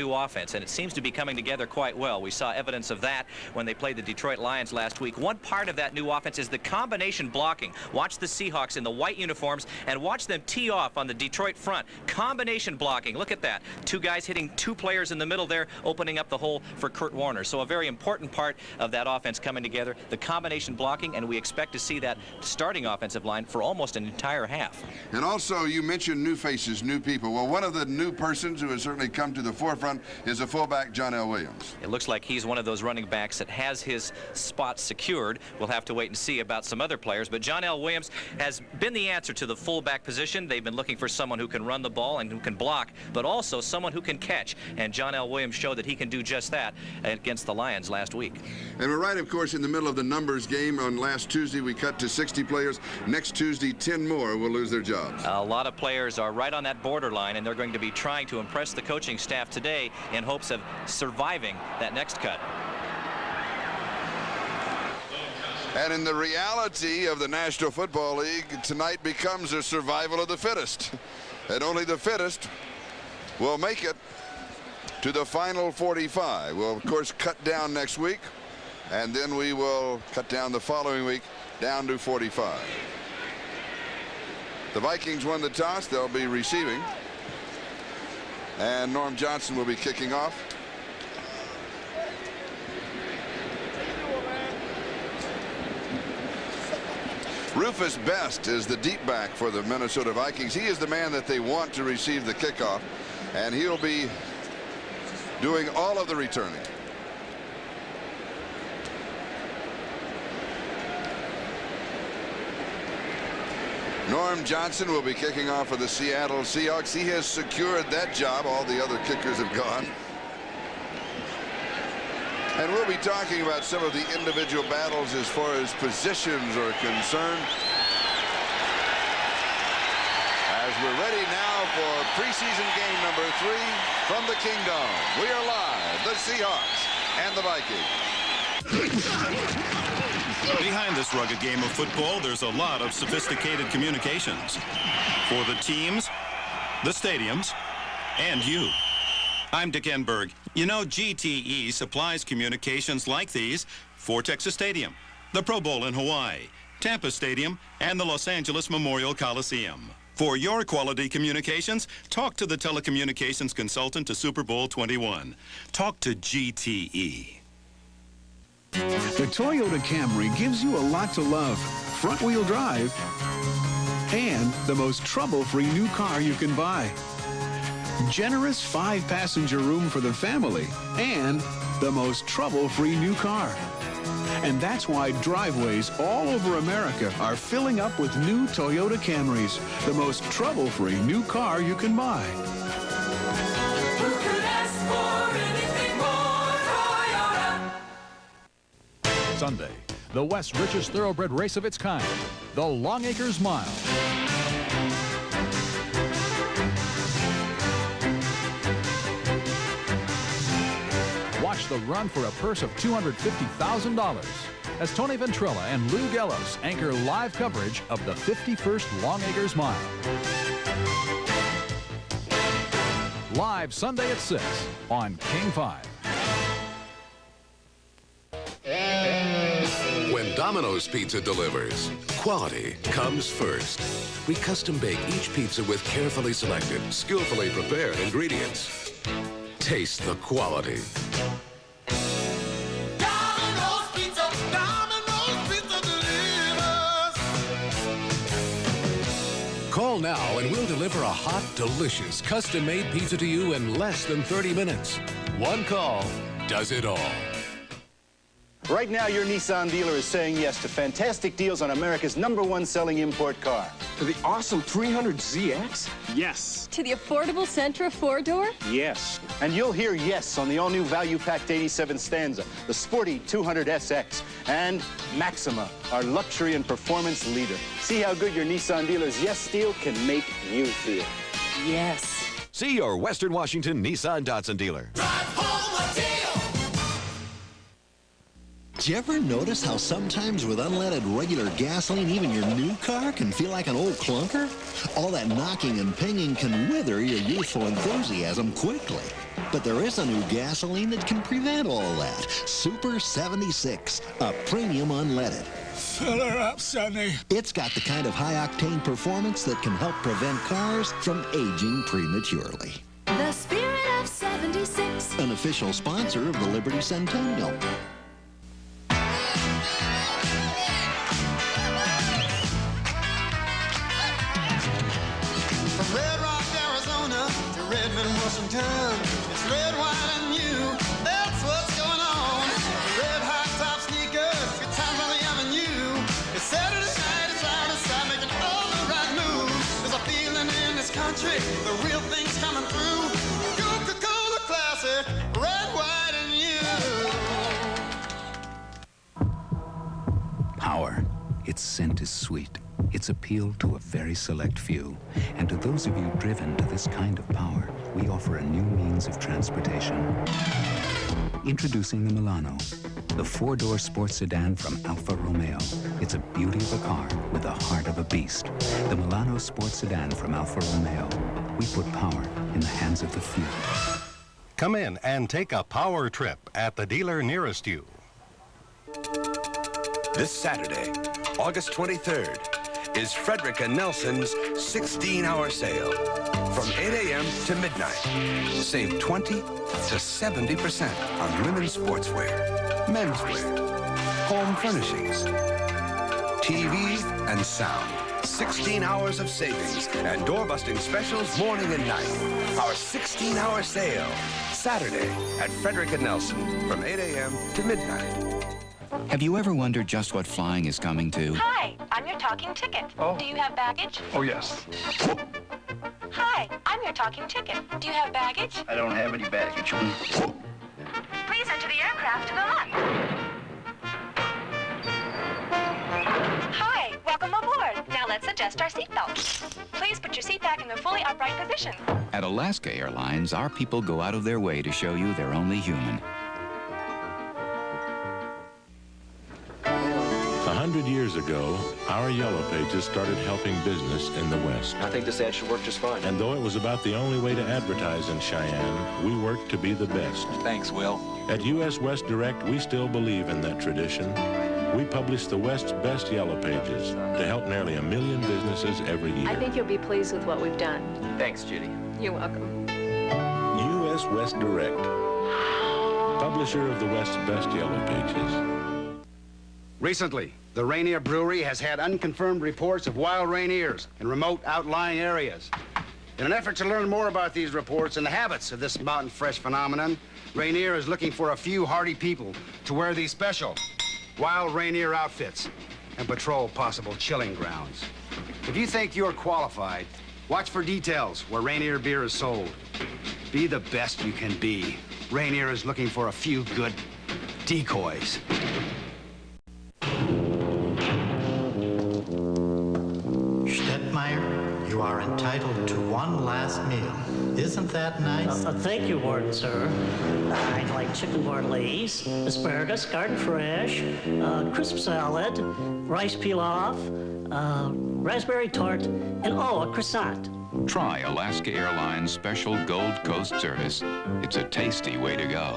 new offense, and it seems to be coming together quite well. We saw evidence of that when they played the Detroit Lions last week. One part of that new offense is the combination blocking. Watch the Seahawks in the white uniforms and watch them tee off on the Detroit front. Combination blocking. Look at that. Two guys hitting two players in the middle there, opening up the hole for Kurt Warner. So a very important part of that offense coming together, the combination blocking, and we expect to see that starting offensive line for almost an entire half. And also, you mentioned new faces, new people. Well, one of the new persons who has certainly come to the forefront is a fullback, John L. Williams. It looks like he's one of those running backs that has his spot secured. We'll have to wait and see about some other players, but John L. Williams has been the answer to the fullback position. They've been looking for someone who can run the ball and who can block, but also someone who can catch, and John L. Williams showed that he can do just that against the Lions last week. And we're right, of course, in the middle of the numbers game. On last Tuesday, we cut to 60 players. Next Tuesday, 10 more will lose their jobs. A lot of players are right on that borderline, and they're going to be trying to impress the coaching staff today in hopes of surviving that next cut. And in the reality of the National Football League, tonight becomes a survival of the fittest. And only the fittest will make it to the final 45. We'll, of course, cut down next week, and then we will cut down the following week down to 45. The Vikings won the toss. They'll be receiving. And Norm Johnson will be kicking off. Rufus Best is the deep back for the Minnesota Vikings. He is the man that they want to receive the kickoff, and he'll be doing all of the returning. Norm Johnson will be kicking off for the Seattle Seahawks. He has secured that job. All the other kickers have gone. And we'll be talking about some of the individual battles as far as positions are concerned. As we're ready now for preseason game number 3 from the Kingdom. We are live, the Seahawks and the Vikings. Behind this rugged game of football, there's a lot of sophisticated communications for the teams, the stadiums, and you. I'm Dick Enberg. You know, GTE supplies communications like these for Texas Stadium, the Pro Bowl in Hawaii, Tampa Stadium, and the Los Angeles Memorial Coliseum. For your quality communications, talk to the telecommunications consultant to Super Bowl 21. Talk to GTE. The Toyota Camry gives you a lot to love. Front-wheel drive and the most trouble-free new car you can buy. Generous 5-passenger room for the family and the most trouble-free new car. And that's why driveways all over America are filling up with new Toyota Camrys, the most trouble-free new car you can buy. Who could ask for anything more, Toyota? Sunday, the West's richest thoroughbred race of its kind, the Longacres Mile. Watch the run for a purse of $250,000 as Tony Ventrella and Lou Gellos anchor live coverage of the 51st Longacres Mile. Live Sunday at 6 on King 5. When Domino's Pizza delivers, quality comes first. We custom bake each pizza with carefully selected, skillfully prepared ingredients. Taste the quality. Domino's Pizza delivers. Call now and we'll deliver a hot, delicious, custom-made pizza to you in less than 30 minutes. One call does it all. Right now, your Nissan dealer is saying yes to fantastic deals on America's #1 selling import car. To the awesome 300ZX? Yes. To the affordable Sentra 4-door? Yes. And you'll hear yes on the all-new value-packed 87 Stanza, the sporty 200SX, and Maxima, our luxury and performance leader. See how good your Nissan dealer's yes deal can make you feel. Yes. See your Western Washington Nissan Datsun dealer. Drive home a deal. Did you ever notice how sometimes with unleaded regular gasoline, even your new car can feel like an old clunker? All that knocking and pinging can wither your youthful enthusiasm quickly. But there is a new gasoline that can prevent all that. Super 76, a premium unleaded. Fill her up, Sonny. It's got the kind of high-octane performance that can help prevent cars from aging prematurely. The Spirit of 76. An official sponsor of the Liberty Centennial. From Red Rock, Arizona to Redmond, Washington, it's red, white, and you. That's what's going on. Red hot top sneakers, good time on the avenue. It's Saturday night, it's out inside, making all the right moves. There's a feeling in this country, the real thing's coming through. Coca-Cola Classic, red, white, and you. Power. Its scent is sweet. Its appeal to a very select few. And to those of you driven to this kind of power, we offer a new means of transportation. Introducing the Milano, the four-door sports sedan from Alfa Romeo. It's a beauty of a car with the heart of a beast. The Milano sports sedan from Alfa Romeo. We put power in the hands of the few. Come in and take a power trip at the dealer nearest you. This Saturday, August 23rd, is Frederick and Nelson's 16-hour sale. From 8 a.m. to midnight. Save 20 to 70% on women's sportswear, menswear, home furnishings, TV and sound. 16 hours of savings and door-busting specials morning and night. Our 16-hour sale, Saturday at Frederick and Nelson from 8 a.m. to midnight. Have you ever wondered just what flying is coming to? Hi, I'm your talking ticket. Oh. Do you have baggage? Oh, yes. Hi, I'm your talking ticket. Do you have baggage? I don't have any baggage. Please enter the aircraft to the left. Hi, welcome aboard. Now let's adjust our seatbelts. Please put your seat back in the fully upright position. At Alaska Airlines, our people go out of their way to show you they're only human. 100 years ago, our Yellow Pages started helping business in the West. I think this ad should work just fine. And though it was about the only way to advertise in Cheyenne, we worked to be the best. Thanks, Will. At U.S. West Direct, we still believe in that tradition. We publish the West's best Yellow Pages to help nearly 1 million businesses every year. I think you'll be pleased with what we've done. Thanks, Judy. You're welcome. U.S. West Direct, publisher of the West's best Yellow Pages. Recently, the Rainier Brewery has had unconfirmed reports of wild Rainiers in remote outlying areas. In an effort to learn more about these reports and the habits of this mountain fresh phenomenon, Rainier is looking for a few hardy people to wear these special wild Rainier outfits and patrol possible chilling grounds. If you think you're qualified, watch for details where Rainier beer is sold. Be the best you can be. Rainier is looking for a few good decoys. Stettmeyer, you are entitled to one last meal. Isn't that nice? Thank you, Warden, sir. I'd like chicken bolognese, asparagus, garden fresh, crisp salad, rice pilaf, raspberry tart, and a croissant. Try Alaska Airlines Special Gold Coast service. It's a tasty way to go.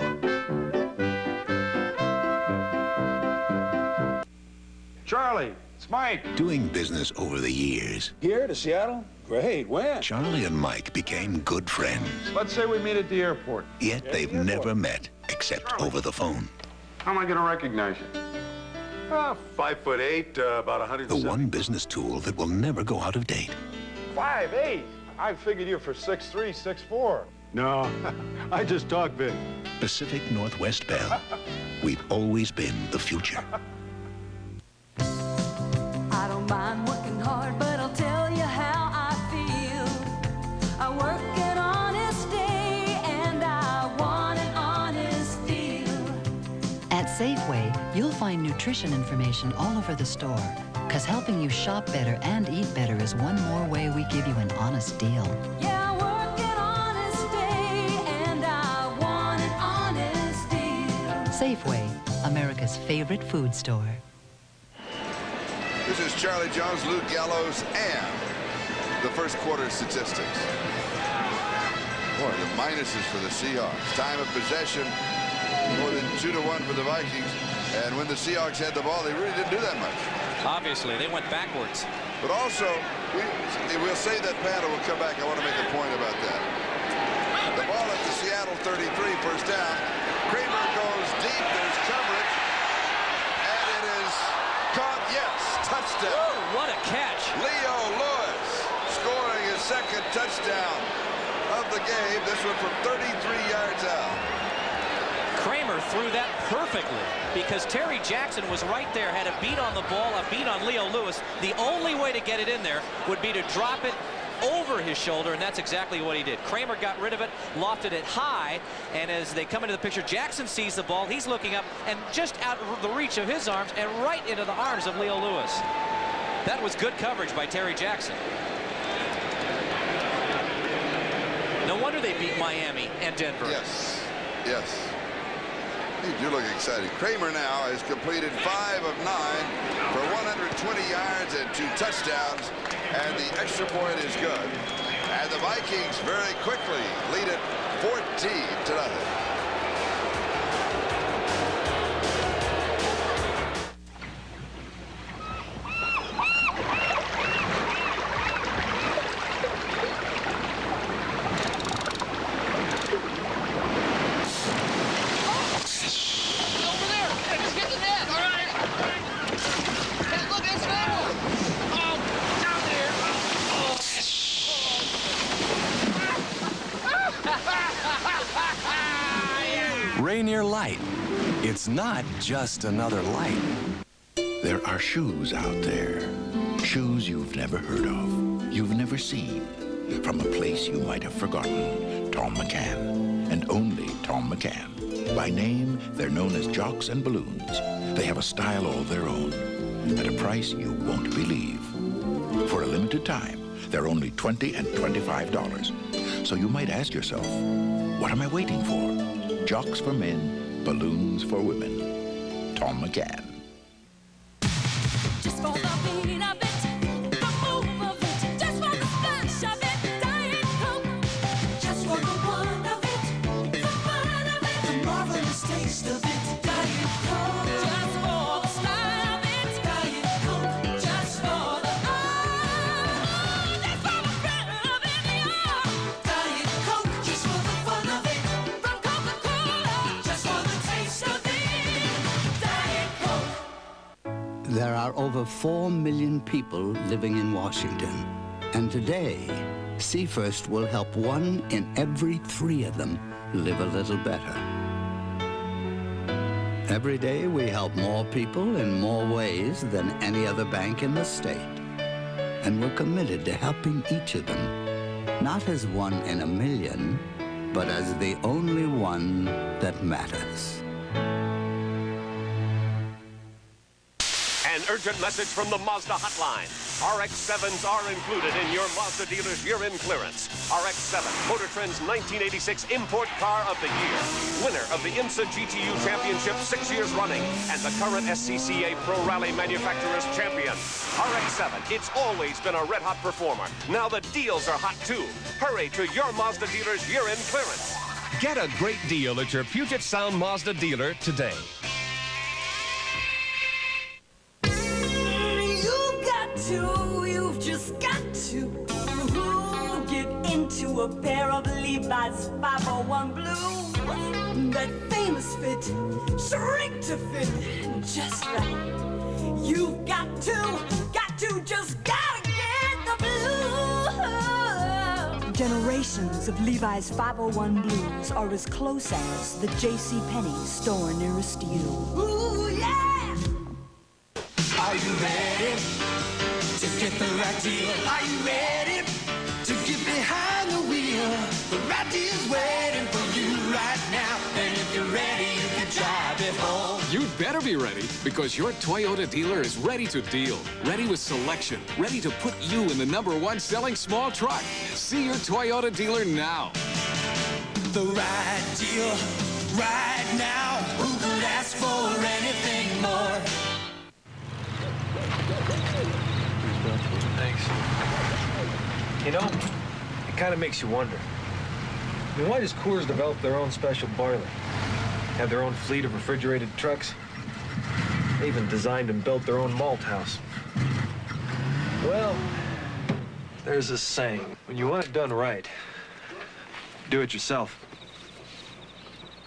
Charlie, it's Mike. Doing business over the years, Here to Seattle? Great. When? Charlie and Mike became good friends. Let's say we meet at the airport. Yet they've never met, except over the phone. How am I going to recognize you? 5'8", about 100. The one business tool that will never go out of date. 5'8". I figured you for 6'3", 6'4". No, I just talk big. Pacific Northwest Bell. We've always been the future. I don't mind working hard, but I'll tell you how I feel. I work an honest day, and I want an honest deal. At Safeway, you'll find nutrition information all over the store, because helping you shop better and eat better is one more way we give you an honest deal. Yeah, I work an honest day, and I want an honest deal. Safeway, America's favorite food store. This is Charlie Jones, Lou Gallows, and the first quarter statistics. Boy, the minuses for the Seahawks. Time of possession, more than 2-1 for the Vikings. And when the Seahawks had the ball, they really didn't do that much. Obviously, they went backwards. But also, we'll say that panel will come back. I want to make a point about that. The ball at the Seattle 33, first down. Kramer goes deep. There's coverage. And it is caught. Yes, touchdown. Ooh, what a catch. Leo Lewis scoring his second touchdown of the game. This one from 33 yards out. Kramer threw that perfectly because Terry Jackson was right there, had a beat on the ball, a beat on Leo Lewis. The only way to get it in there would be to drop it over his shoulder, and that's exactly what he did. Kramer got rid of it, lofted it high, and as they come into the picture, Jackson sees the ball. He's looking up, and just out of the reach of his arms and right into the arms of Leo Lewis. That was good coverage by Terry Jackson. No wonder they beat Miami and Denver. Yes, yes. They do look exciting. Kramer now has completed 5 of 9 for 120 yards and 2 touchdowns, and the extra point is good. And the Vikings very quickly lead it 14-0. Rainier Light. It's not just another light. There are shoes out there. Shoes you've never heard of, you've never seen. From a place you might have forgotten, Tom McCann. And only Tom McCann. By name, they're known as Jocks and Balloons. They have a style all their own, at a price you won't believe. For a limited time, they're only $20 and $25. So you might ask yourself, what am I waiting for? Jocks for men, balloons for women. Tom McCann. Just for the beat of it, the move of it, just for the splash of it, Diet Coke. Just for the one of it, the fun of it, the marvelous taste of it, Diet Coke. Just for the style of it, Diet Coke. Just for the just for the fun of it, yeah. Diet Coke. Just for the fun of it, from Coca-Cola. Just for the taste of it, Diet Coke. There are over 4 million people living in Washington. And today, Seafirst will help 1 in every 3 of them live a little better. Every day, we help more people in more ways than any other bank in the state. And we're committed to helping each of them, not as 1 in a million, but as the only one that matters. An urgent message from the Mazda hotline. RX-7s are included in your Mazda dealer's year-end clearance. RX-7, Motor Trend's 1986 Import Car of the Year. Winner of the IMSA GTU Championship 6 years running and the current SCCA Pro Rally Manufacturers Champion. RX-7, it's always been a red-hot performer. Now the deals are hot, too. Hurry to your Mazda dealer's year-end clearance. Get a great deal at your Puget Sound Mazda dealer today. You've just got to get into a pair of Levi's 501 blue. That famous fit, shrink to fit, just right. You've got to, just gotta get the blue. Generations of Levi's 501 blues are as close as the JCPenney store nearest you. Ooh, yeah! Are you ready to get the right deal? Are you ready to get behind the wheel? The right deal's waiting for you right now. And if you're ready, you can drive it home. You'd better be ready, because your Toyota dealer is ready to deal. Ready with selection. Ready to put you in the #1 selling small truck. See your Toyota dealer now. The right deal, right now. Who could ask for anything more? Thanks. You know, it kind of makes you wonder. I mean, why does Coors develop their own special barley? Have their own fleet of refrigerated trucks? They even designed and built their own malt house. Well, there's this saying, when you want it done right, do it yourself.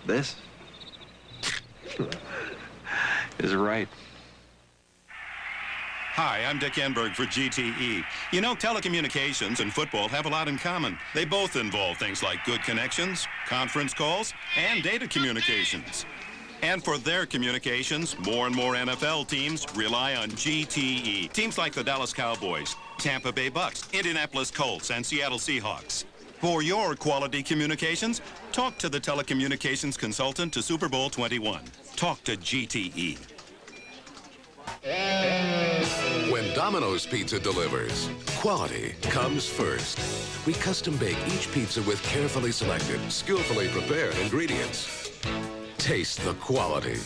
This is right. Hi, I'm Dick Enberg for GTE. You know, telecommunications and football have a lot in common. They both involve things like good connections, conference calls, and data communications. And for their communications, more and more NFL teams rely on GTE. Teams like the Dallas Cowboys, Tampa Bay Bucks, Indianapolis Colts, and Seattle Seahawks. For your quality communications, talk to the telecommunications consultant to Super Bowl 21. Talk to GTE. When Domino's Pizza delivers, quality comes first. We custom bake each pizza with carefully selected, skillfully prepared ingredients. Taste the quality.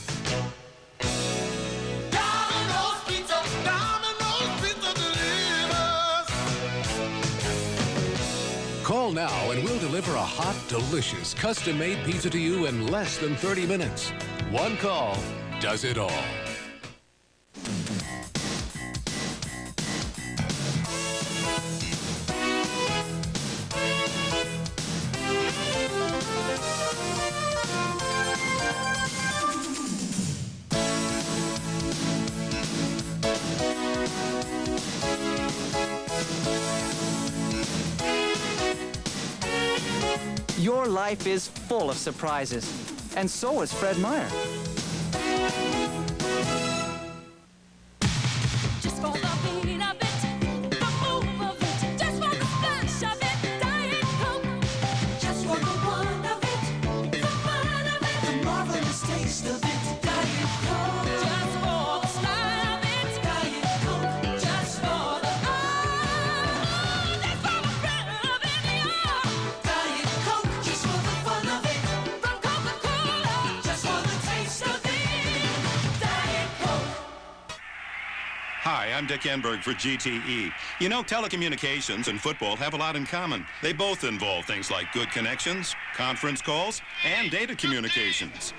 Domino's Pizza delivers. Call now and we'll deliver a hot, delicious, custom-made pizza to you in less than 30 minutes. One call does it all. Your life is full of surprises, and so is Fred Meyer. Just for the feeling of it, the move of it, just for the splash of it, Diet Coke. Just for the one of it, the fun of it, the marvelous taste of it, Diet Coke. Just for the style of it, Diet Coke. Just for the just for the thrill of it, yeah. Diet Coke, just for the fun of it, from Coca-Cola, just for the taste of it, Diet Coke. Hi, I'm Dick Enberg for GTE. You know, telecommunications and football have a lot in common. They both involve things like good connections, conference calls, and data communications.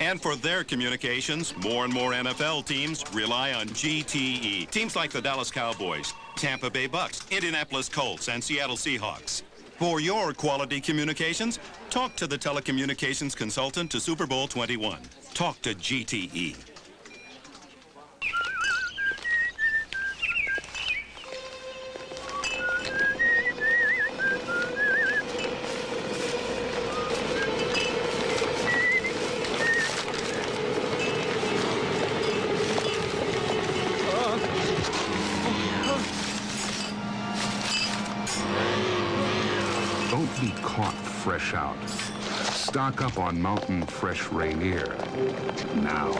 And for their communications, more and more NFL teams rely on GTE. Teams like the Dallas Cowboys, Tampa Bay Bucks, Indianapolis Colts, and Seattle Seahawks. For your quality communications, talk to the telecommunications consultant to Super Bowl 21. Talk to GTE. Don't be caught fresh out. Stock up on Mountain Fresh Rainier now.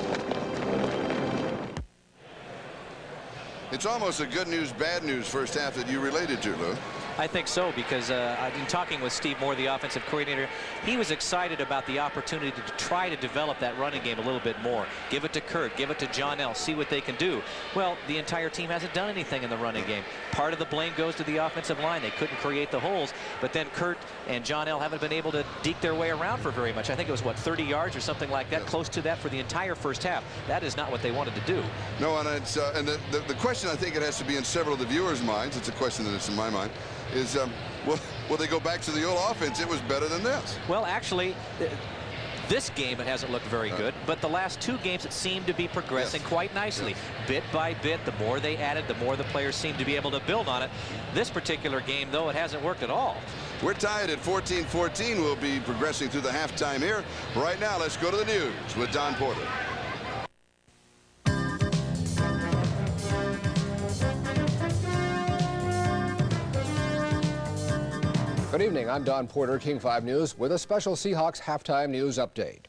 It's almost a good news, bad news first half that you related to, Lou. I think so, because I've been talking with Steve Moore, the offensive coordinator. He was excited about the opportunity to try to develop that running game a little bit more. Give it to Kurt, give it to John L., see what they can do. Well, the entire team hasn't done anything in the running game. Part of the blame goes to the offensive line. They couldn't create the holes, but then Kurt and John L. haven't been able to deke their way around for very much. I think it was, what, 30 yards or something like that, close to that for the entire first half. That is not what they wanted to do. No, and it's and the question, I think it has to be in several of the viewers' minds. It's a question that is in my mind. Is will they go back to the old offense? It was better than this. Well, actually, this game it hasn't looked very good, but the last two games it seemed to be progressing quite nicely. Bit by bit, the more they added, the more the players seemed to be able to build on it. This particular game, though, it hasn't worked at all. We're tied at 14-14. We'll be progressing through the halftime here. Right now, let's go to the news with Don Porter. Good evening, I'm Don Porter, King 5 News, with a special Seahawks halftime news update.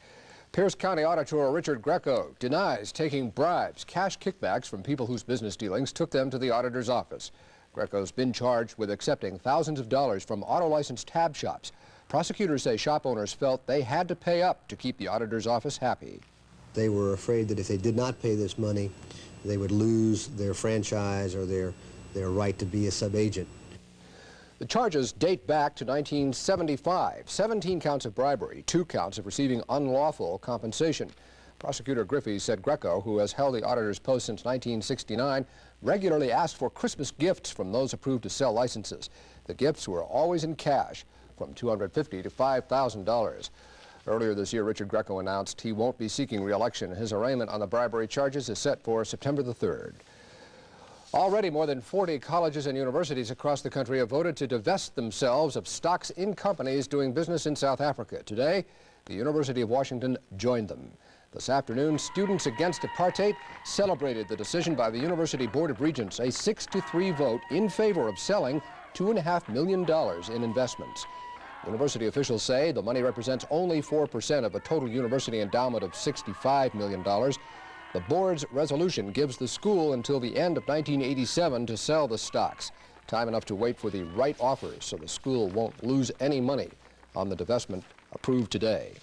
Pierce County Auditor Richard Greco denies taking bribes, cash kickbacks from people whose business dealings took them to the auditor's office. Greco's been charged with accepting thousands of dollars from auto license tab shops Prosecutors say shop owners felt they had to pay up to keep the auditor's office happy. They were afraid that if they did not pay this money, they would lose their franchise or their right to be a subagent. The charges date back to 1975. 17 counts of bribery, 2 counts of receiving unlawful compensation. Prosecutor Griffey said Greco, who has held the auditor's post since 1969, regularly asked for Christmas gifts from those approved to sell licenses. The gifts were always in cash, from $250,000 to $5,000. Earlier this year, Richard Greco announced he won't be seeking re-election. His arraignment on the bribery charges is set for September the 3rd. Already, more than 40 colleges and universities across the country have voted to divest themselves of stocks in companies doing business in South Africa. Today, the University of Washington joined them. This afternoon, Students Against Apartheid celebrated the decision by the University Board of Regents, a 6-3 vote in favor of selling $2.5 million in investments. University officials say the money represents only 4% of a total university endowment of $65 million. The board's resolution gives the school until the end of 1987 to sell the stocks, time enough to wait for the right offers so the school won't lose any money on the divestment approved today.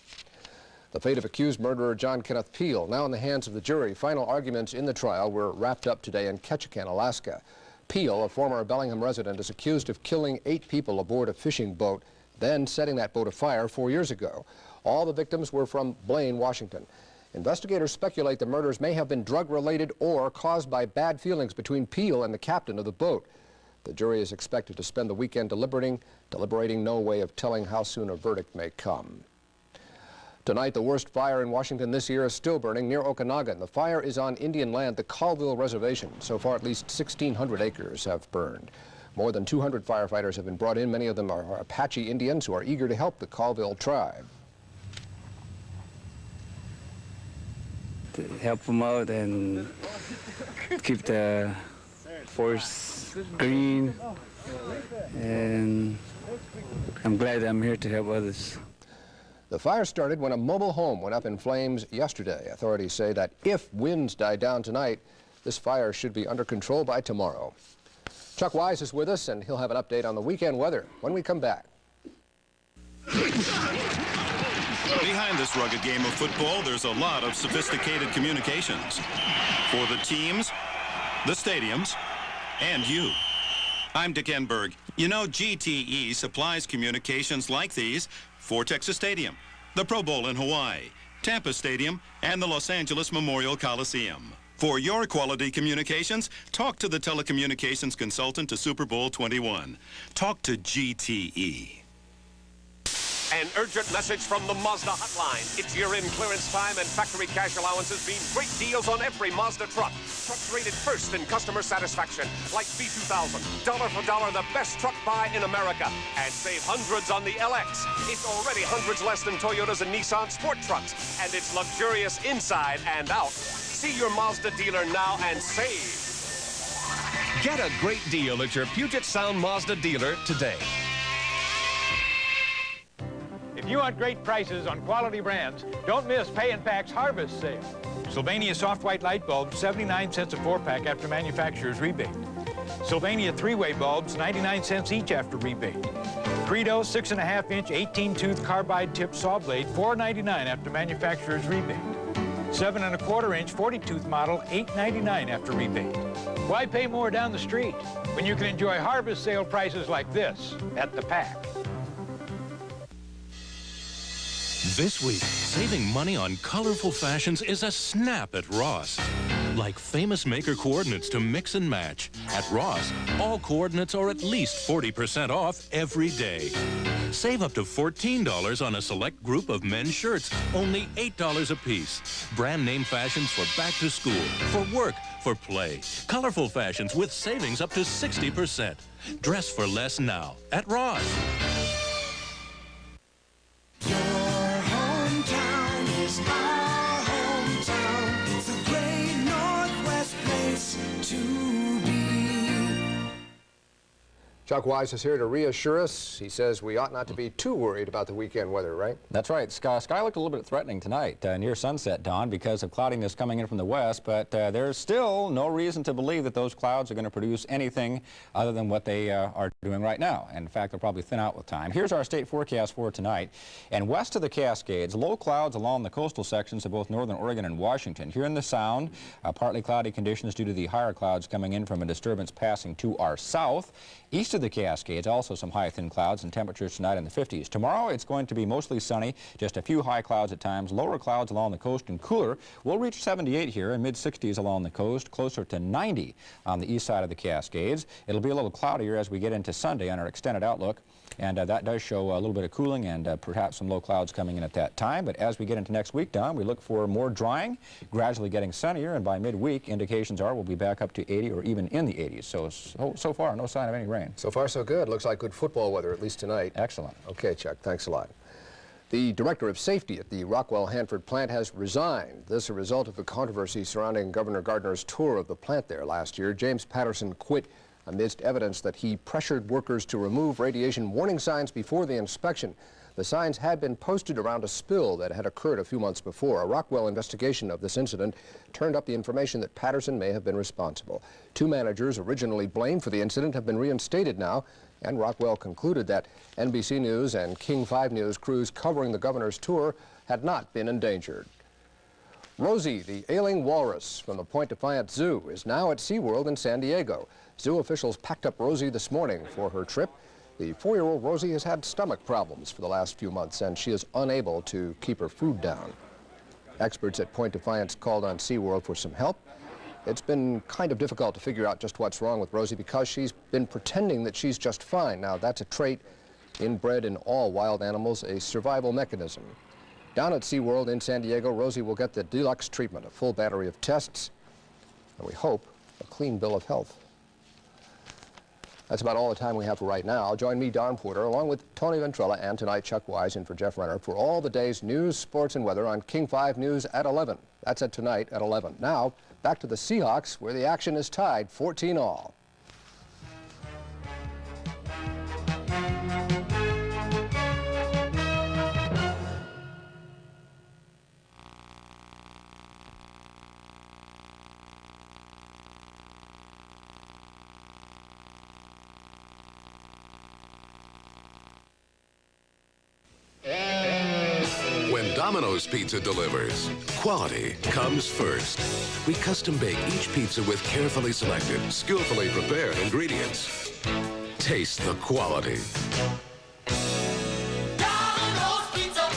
The fate of accused murderer John Kenneth Peele, now in the hands of the jury. Final arguments in the trial were wrapped up today in Ketchikan, Alaska. Peele, a former Bellingham resident, is accused of killing 8 people aboard a fishing boat, then setting that boat afire 4 years ago. All the victims were from Blaine, Washington. Investigators speculate the murders may have been drug-related or caused by bad feelings between Peele and the captain of the boat. The jury is expected to spend the weekend deliberating, no way of telling how soon a verdict may come. Tonight, the worst fire in Washington this year is still burning near Okanagan. The fire is on Indian land, the Colville Reservation. So far, at least 1,600 acres have burned. More than 200 firefighters have been brought in. Many of them are Apache Indians who are eager to help the Colville tribe. To help them out and keep the forest green, and I'm glad I'm here to help others. The fire started when a mobile home went up in flames yesterday. Authorities say that if winds die down tonight, this fire should be under control by tomorrow. Chuck Wise is with us, and he'll have an update on the weekend weather when we come back. Behind this rugged game of football, there's a lot of sophisticated communications for the teams, the stadiums, and you. I'm Dick Enberg. You know, GTE supplies communications like these for Texas Stadium, the Pro Bowl in Hawaii, Tampa Stadium, and the Los Angeles Memorial Coliseum. For your quality communications, talk to the telecommunications consultant to Super Bowl 21. Talk to GTE. An urgent message from the Mazda hotline. It's year-end clearance time, and factory cash allowances mean great deals on every Mazda truck. Trucks rated first in customer satisfaction, like B2000. Dollar for dollar, the best truck buy in America. And save hundreds on the LX. It's already hundreds less than Toyotas and Nissan sport trucks. And it's luxurious inside and out. See your Mazda dealer now and save. Get a great deal at your Puget Sound Mazda dealer today. If you want great prices on quality brands, don't miss Pay and Pack's Harvest Sale. Sylvania soft white light bulbs, 79 cents a 4-pack after manufacturer's rebate. Sylvania 3-way bulbs, 99 cents each after rebate. Credo 6.5-inch 18-tooth carbide tip saw blade, $4.99 after manufacturer's rebate. 7.25-inch 40-tooth model, $8.99 after rebate. Why pay more down the street when you can enjoy harvest sale prices like this at the Pack? This week, saving money on colorful fashions is a snap at Ross. Like famous maker coordinates to mix and match. At Ross, all coordinates are at least 40% off every day. Save up to $14 on a select group of men's shirts, only $8 a piece. Brand name fashions for back to school, for work, for play. Colorful fashions with savings up to 60%. Dress for less now at Ross. Chuck Wise is here to reassure us. He says we ought not to be too worried about the weekend weather, right? That's right. Sky looked a little bit threatening tonight near sunset, Don, because of cloudiness coming in from the west, but there's still no reason to believe that those clouds are going to produce anything other than what they are doing right now. And in fact, they'll probably thin out with time. Here's our state forecast for tonight. And west of the Cascades, low clouds along the coastal sections of both northern Oregon and Washington. Here in the Sound, partly cloudy conditions due to the higher clouds coming in from a disturbance passing to our south. East of the Cascades, also some high thin clouds and temperatures tonight in the 50s. Tomorrow, it's going to be mostly sunny, just a few high clouds at times, lower clouds along the coast and cooler. We'll reach 78 here and mid-60s along the coast, closer to 90 on the east side of the Cascades. It'll be a little cloudier as we get into Sunday on our extended outlook. And that does show a little bit of cooling and perhaps some low clouds coming in at that time. But as we get into next week, Don, we look for more drying, gradually getting sunnier, and by midweek, indications are we'll be back up to 80 or even in the 80s. So far, no sign of any rain. So far, so good. Looks like good football weather, at least tonight. Excellent. Okay, Chuck, thanks a lot. The director of safety at the Rockwell-Hanford plant has resigned. This a result of the controversy surrounding Governor Gardner's tour of the plant there last year. James Patterson quit amidst evidence that he pressured workers to remove radiation warning signs before the inspection. The signs had been posted around a spill that had occurred a few months before. A Rockwell investigation of this incident turned up the information that Patterson may have been responsible. 2 managers originally blamed for the incident have been reinstated now, and Rockwell concluded that NBC News and King 5 News crews covering the governor's tour had not been endangered. Rosie, the ailing walrus from the Point Defiance Zoo, is now at SeaWorld in San Diego. Zoo officials packed up Rosie this morning for her trip. The 4-year-old Rosie has had stomach problems for the last few months, and she is unable to keep her food down. Experts at Point Defiance called on SeaWorld for some help. It's been kind of difficult to figure out just what's wrong with Rosie because she's been pretending that she's just fine. Now, that's a trait inbred in all wild animals, a survival mechanism. Down at SeaWorld in San Diego, Rosie will get the deluxe treatment, a full battery of tests, and we hope a clean bill of health. That's about all the time we have for right now. Join me, Don Porter, along with Tony Ventrella and tonight Chuck Wise in for Jeff Renner for all the day's news, sports, and weather on King 5 News at 11. That's at tonight at 11. Now, back to the Seahawks, where the action is tied 14-all. When Domino's Pizza delivers, quality comes first. We custom bake each pizza with carefully selected, skillfully prepared ingredients. Taste the quality. Domino's Pizza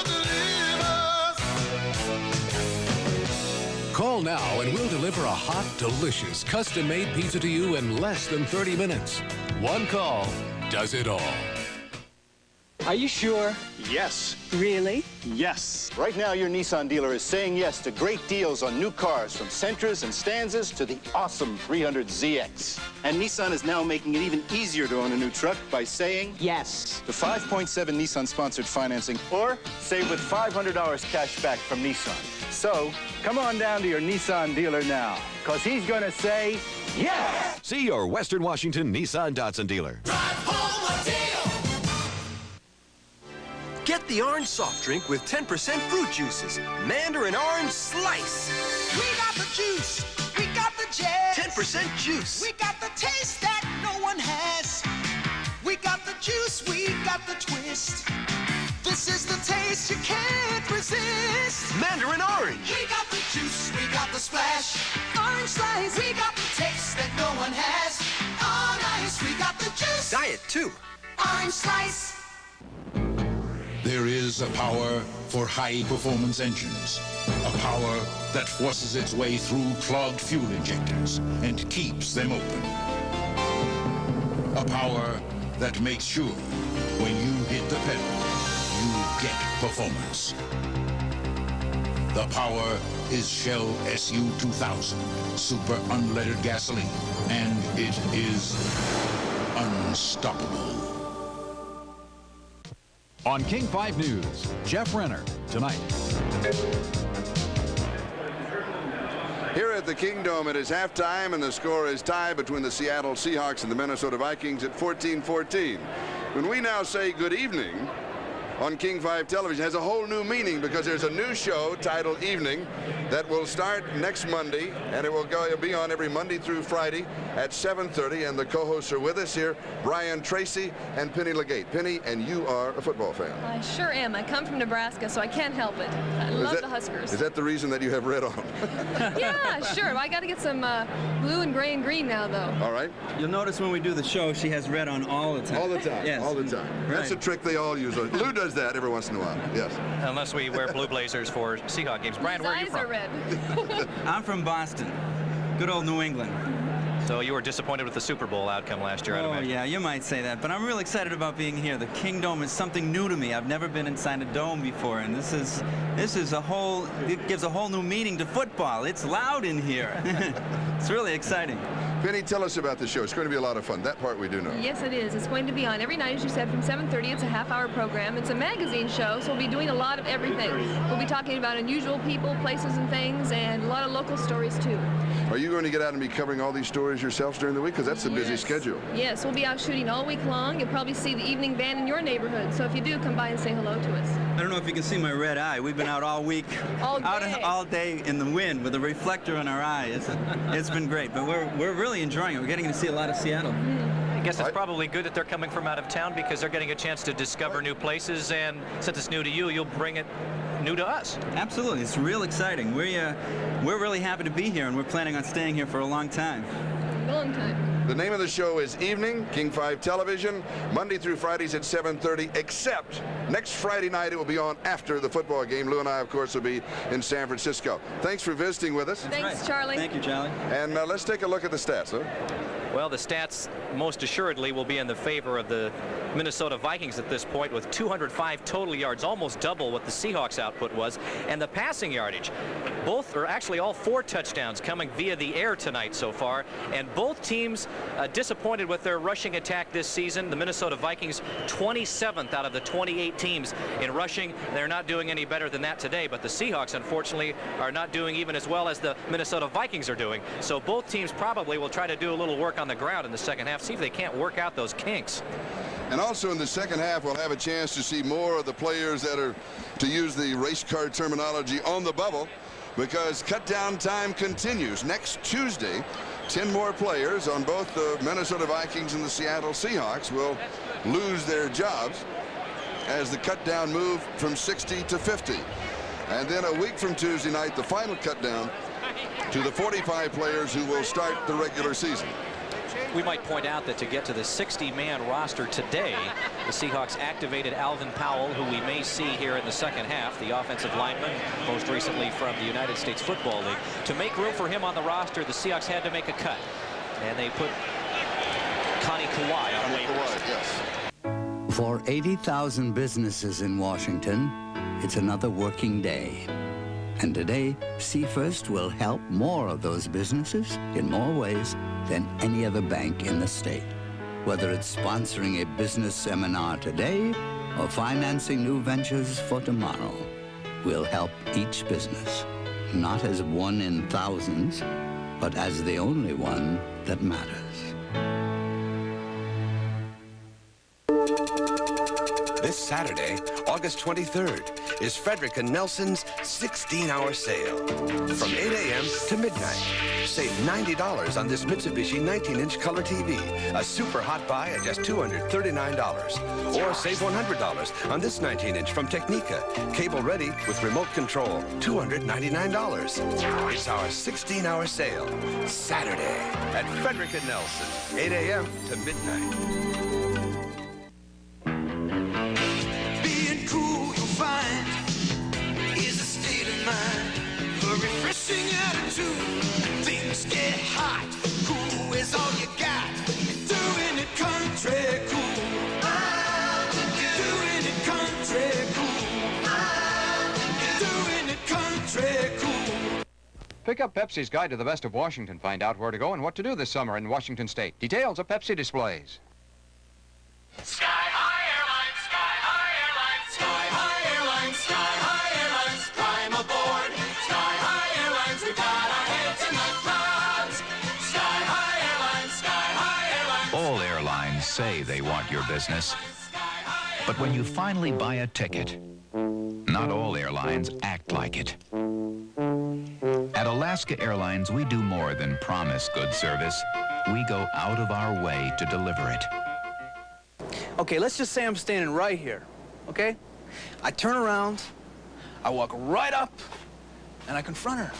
delivers. Call now and we'll deliver a hot, delicious, custom-made pizza to you in less than 30 minutes. One call does it all. Are you sure? Yes. Really? Yes. Right now, your Nissan dealer is saying yes to great deals on new cars, from Sentras and Stanzas to the awesome 300ZX. And Nissan is now making it even easier to own a new truck by saying yes to 5.7 Nissan-sponsored financing, or save with $500 cash back from Nissan. So, come on down to your Nissan dealer now, because he's going to say yes! See your Western Washington Nissan Datsun dealer. Drive home a deal. Get the orange soft drink with 10% fruit juices. Mandarin Orange Slice. We got the juice. We got the jazz. 10% juice. We got the taste that no one has. We got the juice. We got the twist. This is the taste you can't resist. Mandarin Orange. We got the juice. We got the splash. Orange Slice. We got the taste that no one has. On ice. We got the juice. Diet too. Orange Slice. There is a power for high-performance engines, a power that forces its way through clogged fuel injectors and keeps them open. A power that makes sure when you hit the pedal, you get performance. The power is Shell SU-2000 Super Unleaded Gasoline, and it is unstoppable. On King 5 News, Jeff Renner, tonight. Here at the Kingdome, it is halftime, and the score is tied between the Seattle Seahawks and the Minnesota Vikings at 14-14. When we now say good evening on King 5 Television, it has a whole new meaning because there's a new show titled Evening that will start next Monday, and it'll be on every Monday through Friday at 7:30, and the co-hosts are with us here, Brian Tracy and Penny Legate. Penny, and you are a football fan. I sure am. I come from Nebraska, so I can't help it. I love the Huskers. Is that the reason that you have red on? Yeah, sure. I got to get some blue and gray and green now, though. All right. You'll notice when we do the show, she has red on all the time. All the time. Yes. All the time. Right. That's a trick they all use. Lou does that every once in a while. Yes. Unless we wear blue blazers for Seahawks games. Brian, where are you from? His eyes are red. I'm from Boston. Good old New England. So you were disappointed with the Super Bowl outcome last year, I'd imagine. Yeah, you might say that, but I'm real excited about being here. The Kingdome is something new to me. I've never been inside a dome before, and this is it gives a whole new meaning to football. It's loud in here. It's really exciting. Penny, tell us about the show. It's going to be a lot of fun. That part we do know. Yes, it is. It's going to be on every night, as you said, from 7:30. It's a half-hour program. It's a magazine show, so we'll be doing a lot of everything. We'll be talking about unusual people, places, and things, and a lot of local stories, too. Are you going to get out and be covering all these stories yourselves during the week? Because that's a busy schedule. Yes, we'll be out shooting all week long. You'll probably see the evening band in your neighborhood. So if you do, come by and say hello to us. I don't know if you can see my red eye. We've been out all week, all day in the wind with a reflector in our eye. It's been great, but we're really enjoying it. We're getting to see a lot of Seattle. I guess it's probably good that they're coming from out of town because they're getting a chance to discover new places, and since it's new to you, you'll bring it new to us. Absolutely. It's real exciting. We're really happy to be here, and we're planning on staying here for a long time. Long time. The name of the show is Evening, King 5 Television, Monday through Fridays at 7:30, except next Friday night it will be on after the football game. Lou and I, of course, will be in San Francisco. Thanks for visiting with us. Thanks, Charlie. Thank you, Charlie. And let's take a look at the stats, huh? Well, the stats most assuredly will be in the favor of the Minnesota Vikings at this point, with 205 total yards, almost double what the Seahawks output was. And the passing yardage, actually all 4 touchdowns coming via the air tonight so far. And both teams disappointed with their rushing attack this season. The Minnesota Vikings 27th out of the 28 teams in rushing. They're not doing any better than that today, but the Seahawks, unfortunately, are not doing even as well as the Minnesota Vikings are doing. So both teams probably will try to do a little work on the ground in the second half, see if they can't work out those kinks. And also in the second half, we'll have a chance to see more of the players that are, to use the race car terminology, on the bubble, because cut-down time continues. Next Tuesday, 10 more players on both the Minnesota Vikings and the Seattle Seahawks will lose their jobs as the cut-down move from 60 to 50. And then a week from Tuesday night, the final cut-down to the 45 players who will start the regular season. We might point out that to get to the 60-man roster today, the Seahawks activated Alvin Powell, who we may see here in the second half, the offensive lineman, most recently from the United States Football League. To make room for him on the roster, the Seahawks had to make a cut, and they put Connie Kawhi on waivers. Yes. For 80,000 businesses in Washington, it's another working day. And today, SeaFirst will help more of those businesses in more ways than any other bank in the state. Whether it's sponsoring a business seminar today or financing new ventures for tomorrow, we'll help each business, not as one in thousands, but as the only one that matters. This Saturday, August 23rd, is Frederick & Nelson's 16-hour sale. From 8 a.m. to midnight. Save $90 on this Mitsubishi 19-inch color TV, a super hot buy at just $239. Or save $100 on this 19-inch from Technica, cable ready with remote control, $299. It's our 16-hour sale, Saturday at Frederick & Nelson, 8 a.m. to midnight. Refreshing attitude. Things get hot. Cool is all you got. Doing it country cool. Doing it country cool. Doing it country cool. Pick up Pepsi's Guide to the Best of Washington. Find out where to go and what to do this summer in Washington State. Details at Pepsi displays. Sky High Airlines, Sky High Airlines, Sky High Airlines, Sky High Airlines. Climb aboard. Sky High Airlines, we got our heads want your business. But when you finally buy a ticket, not all airlines act like it. At Alaska Airlines, we do more than promise good service. We go out of our way to deliver it. Okay, let's just say I'm standing right here, okay? I turn around, I walk right up, and I confront her.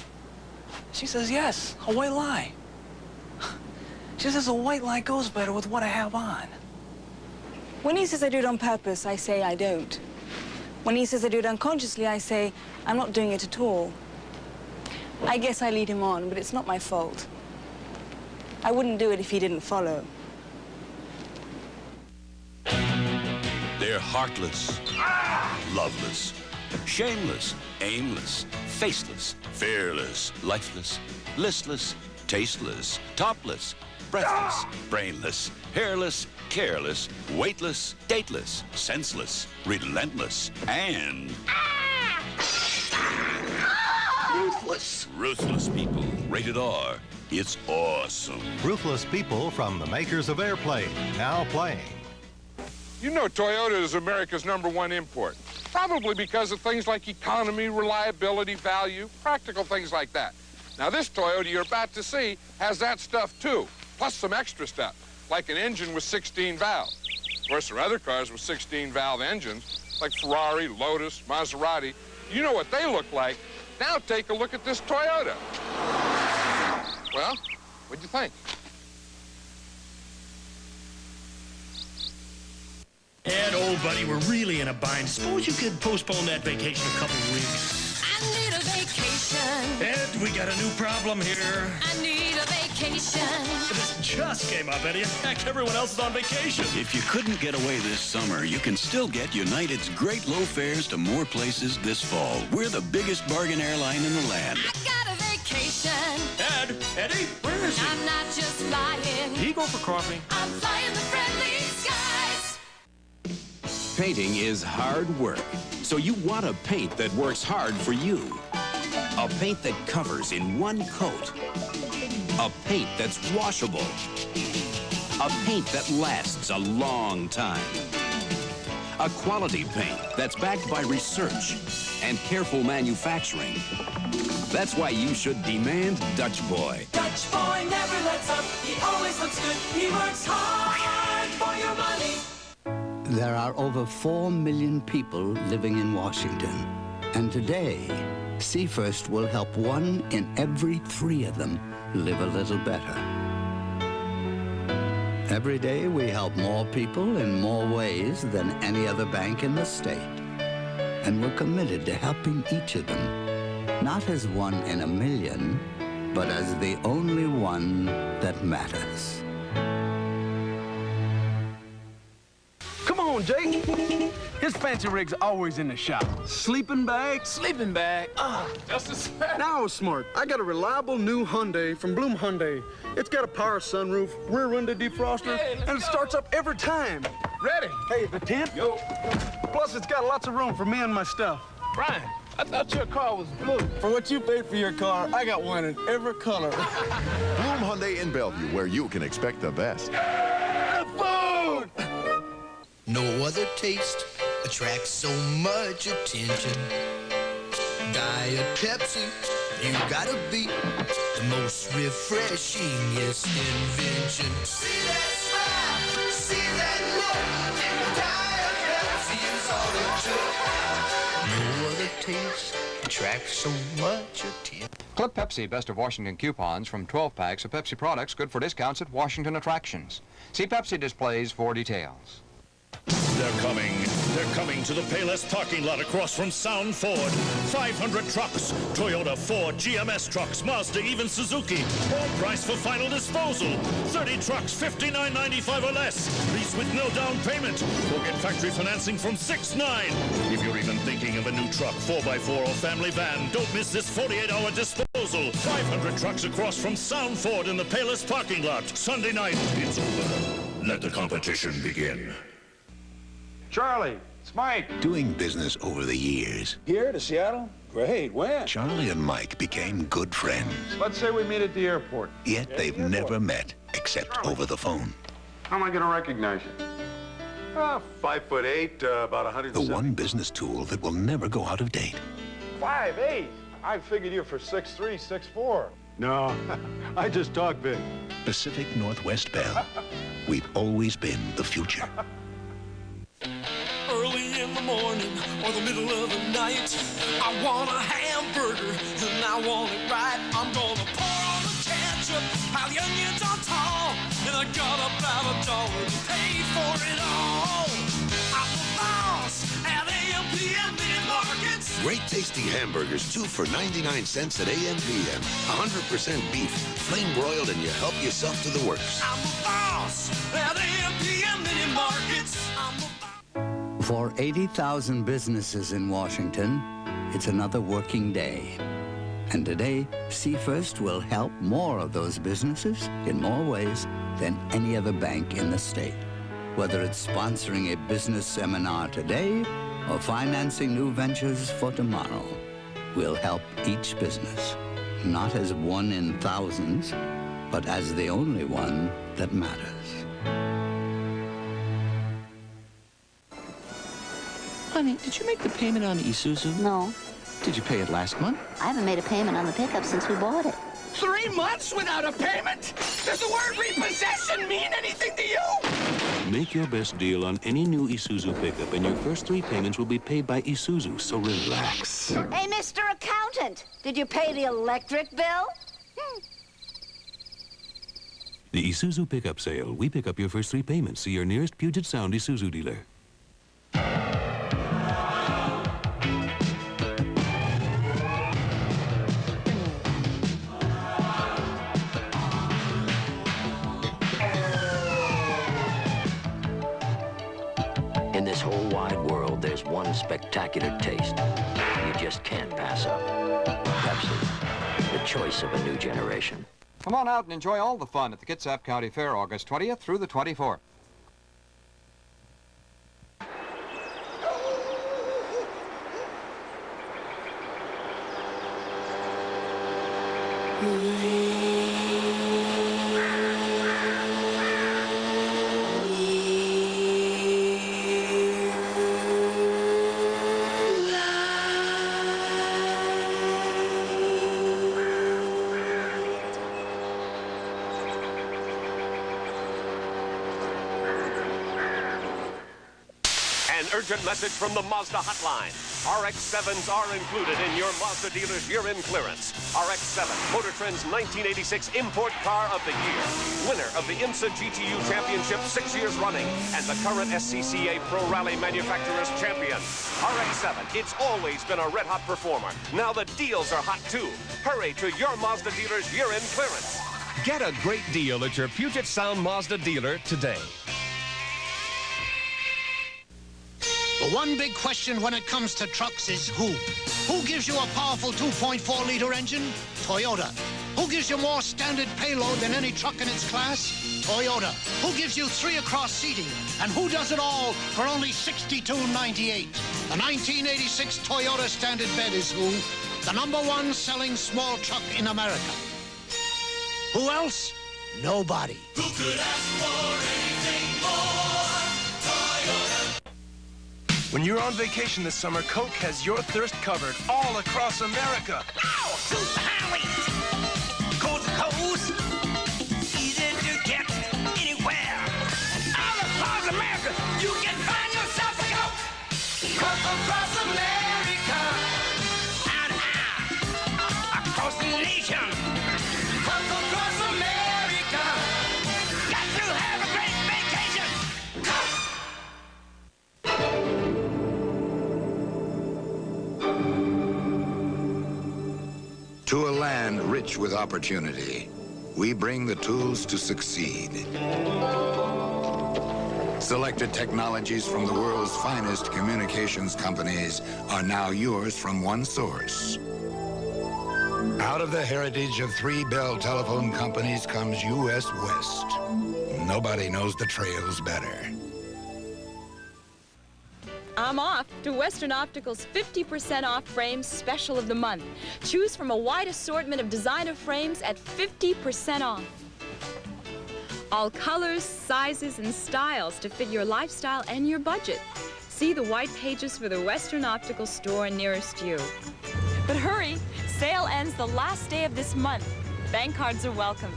She says, yes, a white lie. She says a white lie goes better with what I have on. When he says I do it on purpose, I say I don't. When he says I do it unconsciously, I say I'm not doing it at all. I guess I lead him on, but it's not my fault. I wouldn't do it if he didn't follow. They're heartless, loveless, shameless, aimless, faceless, fearless, lifeless, listless, tasteless, topless, breathless, brainless, hairless, careless, weightless, dateless, senseless, relentless, and ruthless. Ruthless people. Rated R. It's awesome. Ruthless People from the makers of Airplane, now playing. You know Toyota is America's #1 import, probably because of things like economy, reliability, value, practical things like that. Now this Toyota you're about to see has that stuff too, plus some extra stuff, like an engine with 16 valves. Of course, there are other cars with 16-valve engines, like Ferrari, Lotus, Maserati. You know what they look like. Now take a look at this Toyota. Well, what'd you think? Ed, old buddy, we're really in a bind. Suppose you could postpone that vacation a couple of weeks. I need a vacation. Ed, we got a new problem here. I need a vacation. This just came up, Eddie. In fact, everyone else is on vacation. If you couldn't get away this summer, you can still get United's great low fares to more places this fall. We're the biggest bargain airline in the land. I got a vacation. Ed, Eddie, where is he? I'm not just flying. Did he go for coffee? I'm flying the friendly skies. Painting is hard work, so you want a paint that works hard for you. A paint that covers in one coat. A paint that's washable. A paint that lasts a long time. A quality paint that's backed by research and careful manufacturing. That's why you should demand Dutch Boy. Dutch Boy never lets up. He always looks good. He works hard for your money. There are over 4 million people living in Washington. And today, See First will help 1 in every 3 of them live a little better. Every day, we help more people in more ways than any other bank in the state. And we're committed to helping each of them, not as 1 in a million, but as the only one that matters. Come on, Jake. His fancy rig's always in the shop. Sleeping bag? Sleeping bag. Just a sec. Now smart. I got a reliable new Hyundai from Bloom Hyundai. It's got a power sunroof, rear window defroster, and it starts up every time. Ready? Hey, the tent? Yo. Plus, it's got lots of room for me and my stuff. Brian, I thought your car was blue. For what you paid for your car, I got one in every color. Bloom Hyundai in Bellevue, where you can expect the best. Food! No other taste attracts so much attention. Diet Pepsi, you gotta be the most refreshing, yes, invention. See that smile, see that look, Diet Pepsi is all it took. No other taste attracts so much attention. Clip Pepsi Best of Washington coupons from 12 packs of Pepsi products good for discounts at Washington attractions. See Pepsi displays for details. They're coming to the Payless parking lot across from Sound Ford. 500 trucks, Toyota, Ford, GMS trucks, Mazda, even Suzuki. All priced for final disposal. 30 trucks, $59.95 or less. Lease with no down payment. Or get factory financing from 6.9. If you're even thinking of a new truck, 4x4 or family van, don't miss this 48-hour disposal. 500 trucks across from Sound Ford in the Payless parking lot. Sunday night, it's over. Let the competition begin. Charlie, it's Mike. Doing business over the years, Here to Seattle? Great, when? Charlie and Mike became good friends. Let's say we meet at the airport. Yet they've never met except over the phone. How am I going to recognize you? 5'8", about 100. The one business tool that will never go out of date. 5'8". I figured you for 6'3", 6'4". No, I just talk big. Pacific Northwest Bell. We've always been the future. Early in the morning or the middle of the night, I want a hamburger and I want it right. I'm gonna pour on the ketchup, pile the onions on top, and I got about $1 to pay for it all. I'm the boss at AM/PM Mini Markets. Great tasty hamburgers, 2 for 99 cents at AM/PM. 100% beef, flame broiled, and you help yourself to the works. I'm the boss at AM/PM Mini Markets. For 80,000 businesses in Washington, it's another working day. And today, See First will help more of those businesses in more ways than any other bank in the state. Whether it's sponsoring a business seminar today or financing new ventures for tomorrow, we'll help each business, not as one in thousands, but as the only one that matters. Honey, did you make the payment on the Isuzu? No. Did you pay it last month? I haven't made a payment on the pickup since we bought it. 3 months without a payment? Does the word repossession mean anything to you? Make your best deal on any new Isuzu pickup, and your first 3 payments will be paid by Isuzu, so relax. Hey, Mr. Accountant, did you pay the electric bill? The Isuzu pickup sale. We pick up your first 3 payments. See your nearest Puget Sound Isuzu dealer. In this whole wide world, there's one spectacular taste you just can't pass up. Pepsi, the choice of a new generation. Come on out and enjoy all the fun at the Kitsap County Fair, August 20th through the 24th. An urgent message from the Mazda hotline. RX-7s are included in your Mazda dealer's year-end clearance. RX-7, Motor Trend's 1986 Import Car of the Year. Winner of the IMSA GTU Championship 6 years running and the current SCCA Pro Rally Manufacturers Champion. RX-7, it's always been a red-hot performer. Now the deals are hot, too. Hurry to your Mazda dealer's year-end clearance. Get a great deal at your Puget Sound Mazda dealer today. The one big question when it comes to trucks is who? Who gives you a powerful 2.4-liter engine? Toyota. Who gives you more standard payload than any truck in its class? Toyota. Who gives you 3-across seating? And who does it all for only $62.98? The 1986 Toyota Standard Bed is who? The #1 selling small truck in America. Who else? Nobody. Who could ask for anything more? Toyota. When you're on vacation this summer, Coke has your thirst covered all across America. Ow! Super highways! Coast to coast! Easy to get anywhere. And all across America, you can find yourself a Coke! Coke across America! And across the nation! Coke across America! Got to have a great vacation! Coke! To a land rich with opportunity, we bring the tools to succeed. Selected technologies from the world's finest communications companies are now yours from one source. Out of the heritage of 3 Bell telephone companies comes U.S. West. Nobody knows the trails better. I'm off to Western Optical's 50% off frames special of the month. Choose from a wide assortment of designer frames at 50% off. All colors, sizes, and styles to fit your lifestyle and your budget. See the white pages for the Western Optical store nearest you. But hurry, sale ends the last day of this month. Bank cards are welcome.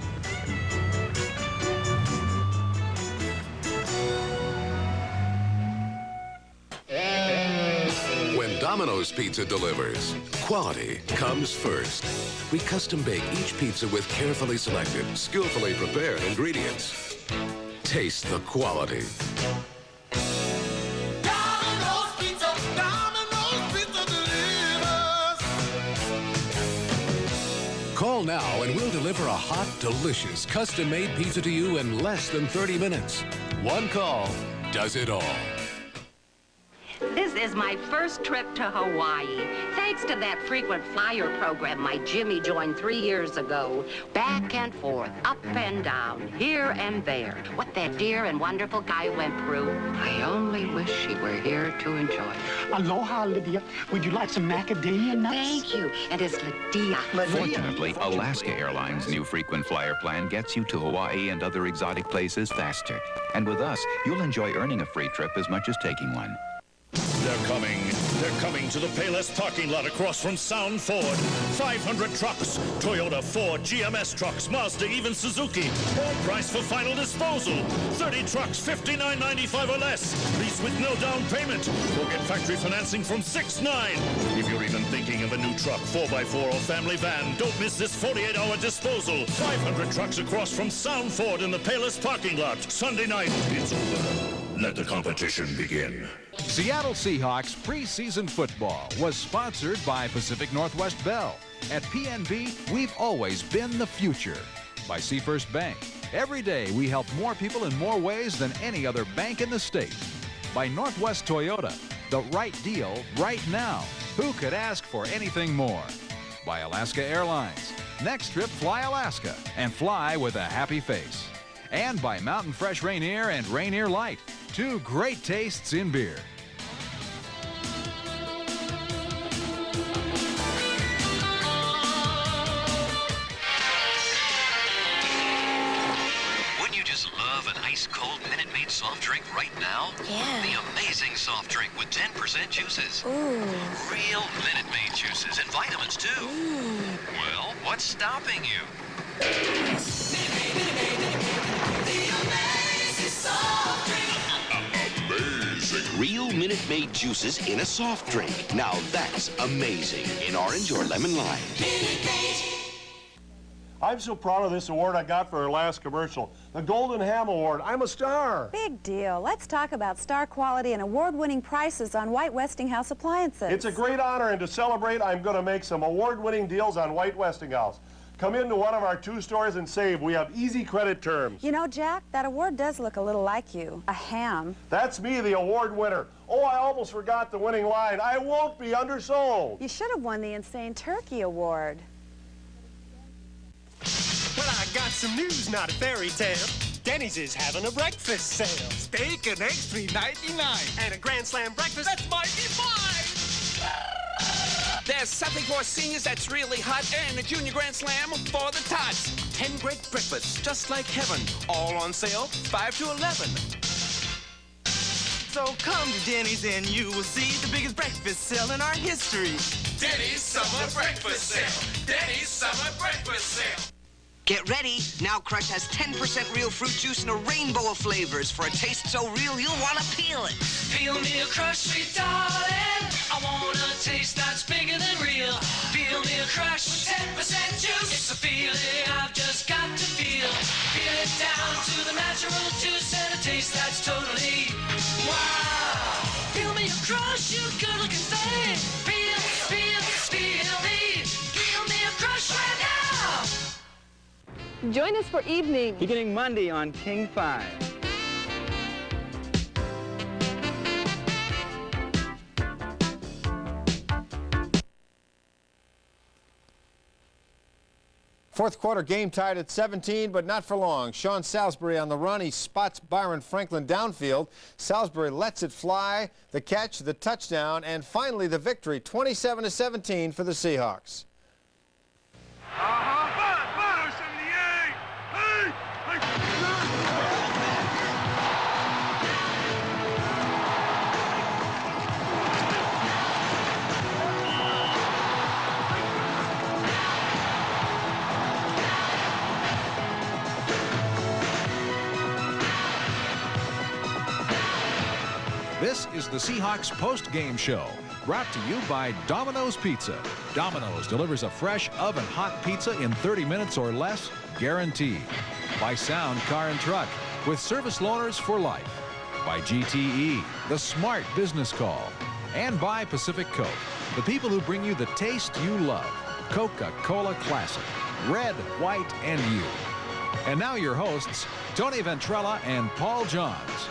When Domino's Pizza delivers, quality comes first. We custom bake each pizza with carefully selected, skillfully prepared ingredients. Taste the quality. Domino's Pizza delivers. Call now and we'll deliver a hot, delicious, custom-made pizza to you in less than 30 minutes. One call does it all. This is my first trip to Hawaii. Thanks to that frequent flyer program my Jimmy joined 3 years ago. Back and forth, up and down, here and there. What that dear and wonderful guy went through, I only wish he were here to enjoy it. Aloha, Lydia. Would you like some macadamia nuts? Thank you. And it's Lydia. Fortunately, Alaska Airlines' new frequent flyer plan gets you to Hawaii and other exotic places faster. And with us, you'll enjoy earning a free trip as much as taking one. They're coming to the Payless parking lot across from Sound Ford. 500 trucks, Toyota, Ford, GMS trucks, Mazda, even Suzuki. All priced for final disposal. 30 trucks, $59.95 or less. Lease with no down payment. Or get factory financing from 6.9. If you're even thinking of a new truck, 4x4 or family van, don't miss this 48-hour disposal. 500 trucks across from Sound Ford in the Payless parking lot. Sunday night, it's over. Let the competition begin. Seattle Seahawks preseason football was sponsored by Pacific Northwest Bell. At PNB, we've always been the future. By Seafirst Bank, every day we help more people in more ways than any other bank in the state. By Northwest Toyota, the right deal right now. Who could ask for anything more? By Alaska Airlines. Next trip, fly Alaska and fly with a happy face. And by Mountain Fresh Rainier and Rainier Light, two great tastes in beer. Wouldn't you just love an ice-cold Minute Maid soft drink right now? Yeah. The amazing soft drink with 10% juices. Ooh. Real Minute Maid juices and vitamins, too. Well, what's stopping you? Amazing. Real Minute Maid juices in a soft drink. Now that's amazing. In orange or lemon lime. I'm so proud of this award I got for our last commercial. The Golden Ham Award. I'm a star. Big deal. Let's talk about star quality and award-winning prices on White Westinghouse appliances. It's a great honor, and to celebrate, I'm going to make some award-winning deals on White Westinghouse. Come into one of our 2 stores and save. We have easy credit terms. You know, Jack, that award does look a little like you. A ham. That's me, the award winner. Oh, I almost forgot the winning line. I won't be undersold. You should have won the Insane Turkey Award. Well, I got some news, not a fairy tale. Denny's is having a breakfast sale. Steak and eggs, $3.99. And a Grand Slam breakfast, that's mighty fine. There's something for seniors that's really hot, and a Junior Grand Slam for the tots. 10 great breakfasts, just like heaven. All on sale, 5 to 11. So come to Denny's and you will see the biggest breakfast sale in our history. Denny's Summer Breakfast Sale. Denny's Summer Breakfast Sale. Get ready. Now Crush has 10% real fruit juice in a rainbow of flavors for a taste so real you'll want to peel it. Peel me a crush, sweet darling. I want a taste that's bigger than real. Peel me a crush with 10% juice. It's a feeling I've just got to feel. Peel it down to the natural juice and a taste that's totally wow. Peel me a crush, you good-looking thing. Peel me. Peel me a crush right now. Join us for evening. Beginning Monday on King 5. Fourth quarter game tied at 17, but not for long. Sean Salisbury on the run. He spots Byron Franklin downfield. Salisbury lets it fly. The catch, the touchdown, and finally the victory, 27-17 for the Seahawks. This is the Seahawks post-game show, brought to you by Domino's Pizza. Domino's delivers a fresh oven-hot pizza in 30 minutes or less, guaranteed. By Sound Car and Truck, with service loaners for life. By GTE, the smart business call. And by Pacific Coke, the people who bring you the taste you love. Coca-Cola Classic, red, white, and you. And now your hosts, Tony Ventrella and Paul Johns.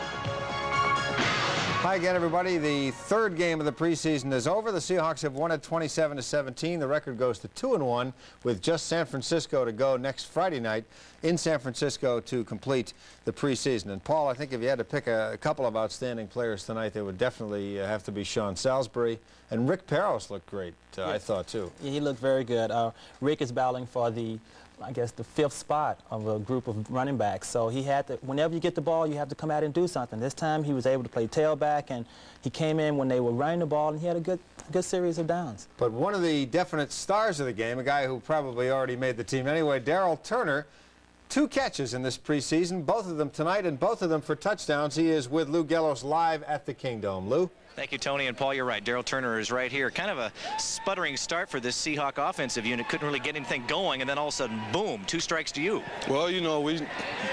Hi again, everybody. The third game of the preseason is over. The Seahawks have won it 27-17. The record goes to 2-1 with just San Francisco to go next Friday night in San Francisco to complete the preseason. And Paul, I think if you had to pick a couple of outstanding players tonight, they would definitely have to be Sean Salisbury. And Rick Parros looked great, I thought, too. Yeah, he looked very good. Rick is battling for the, I guess, the 5th spot of a group of running backs. So he had to, whenever you get the ball, you have to come out and do something. This time he was able to play tailback, and he came in when they were running the ball, and he had a good series of downs. But one of the definite stars of the game, a guy who probably already made the team anyway, Darrell Turner, 2 catches in this preseason, both of them tonight and both of them for touchdowns. He is with Lou Gellos live at the Kingdome. Lou? Thank you, Tony and Paul. You're right. Darrell Turner is right here. Kind of a sputtering start for this Seahawk offensive unit. Couldn't really get anything going, and then all of a sudden, boom, 2 strikes to you. Well, you know, we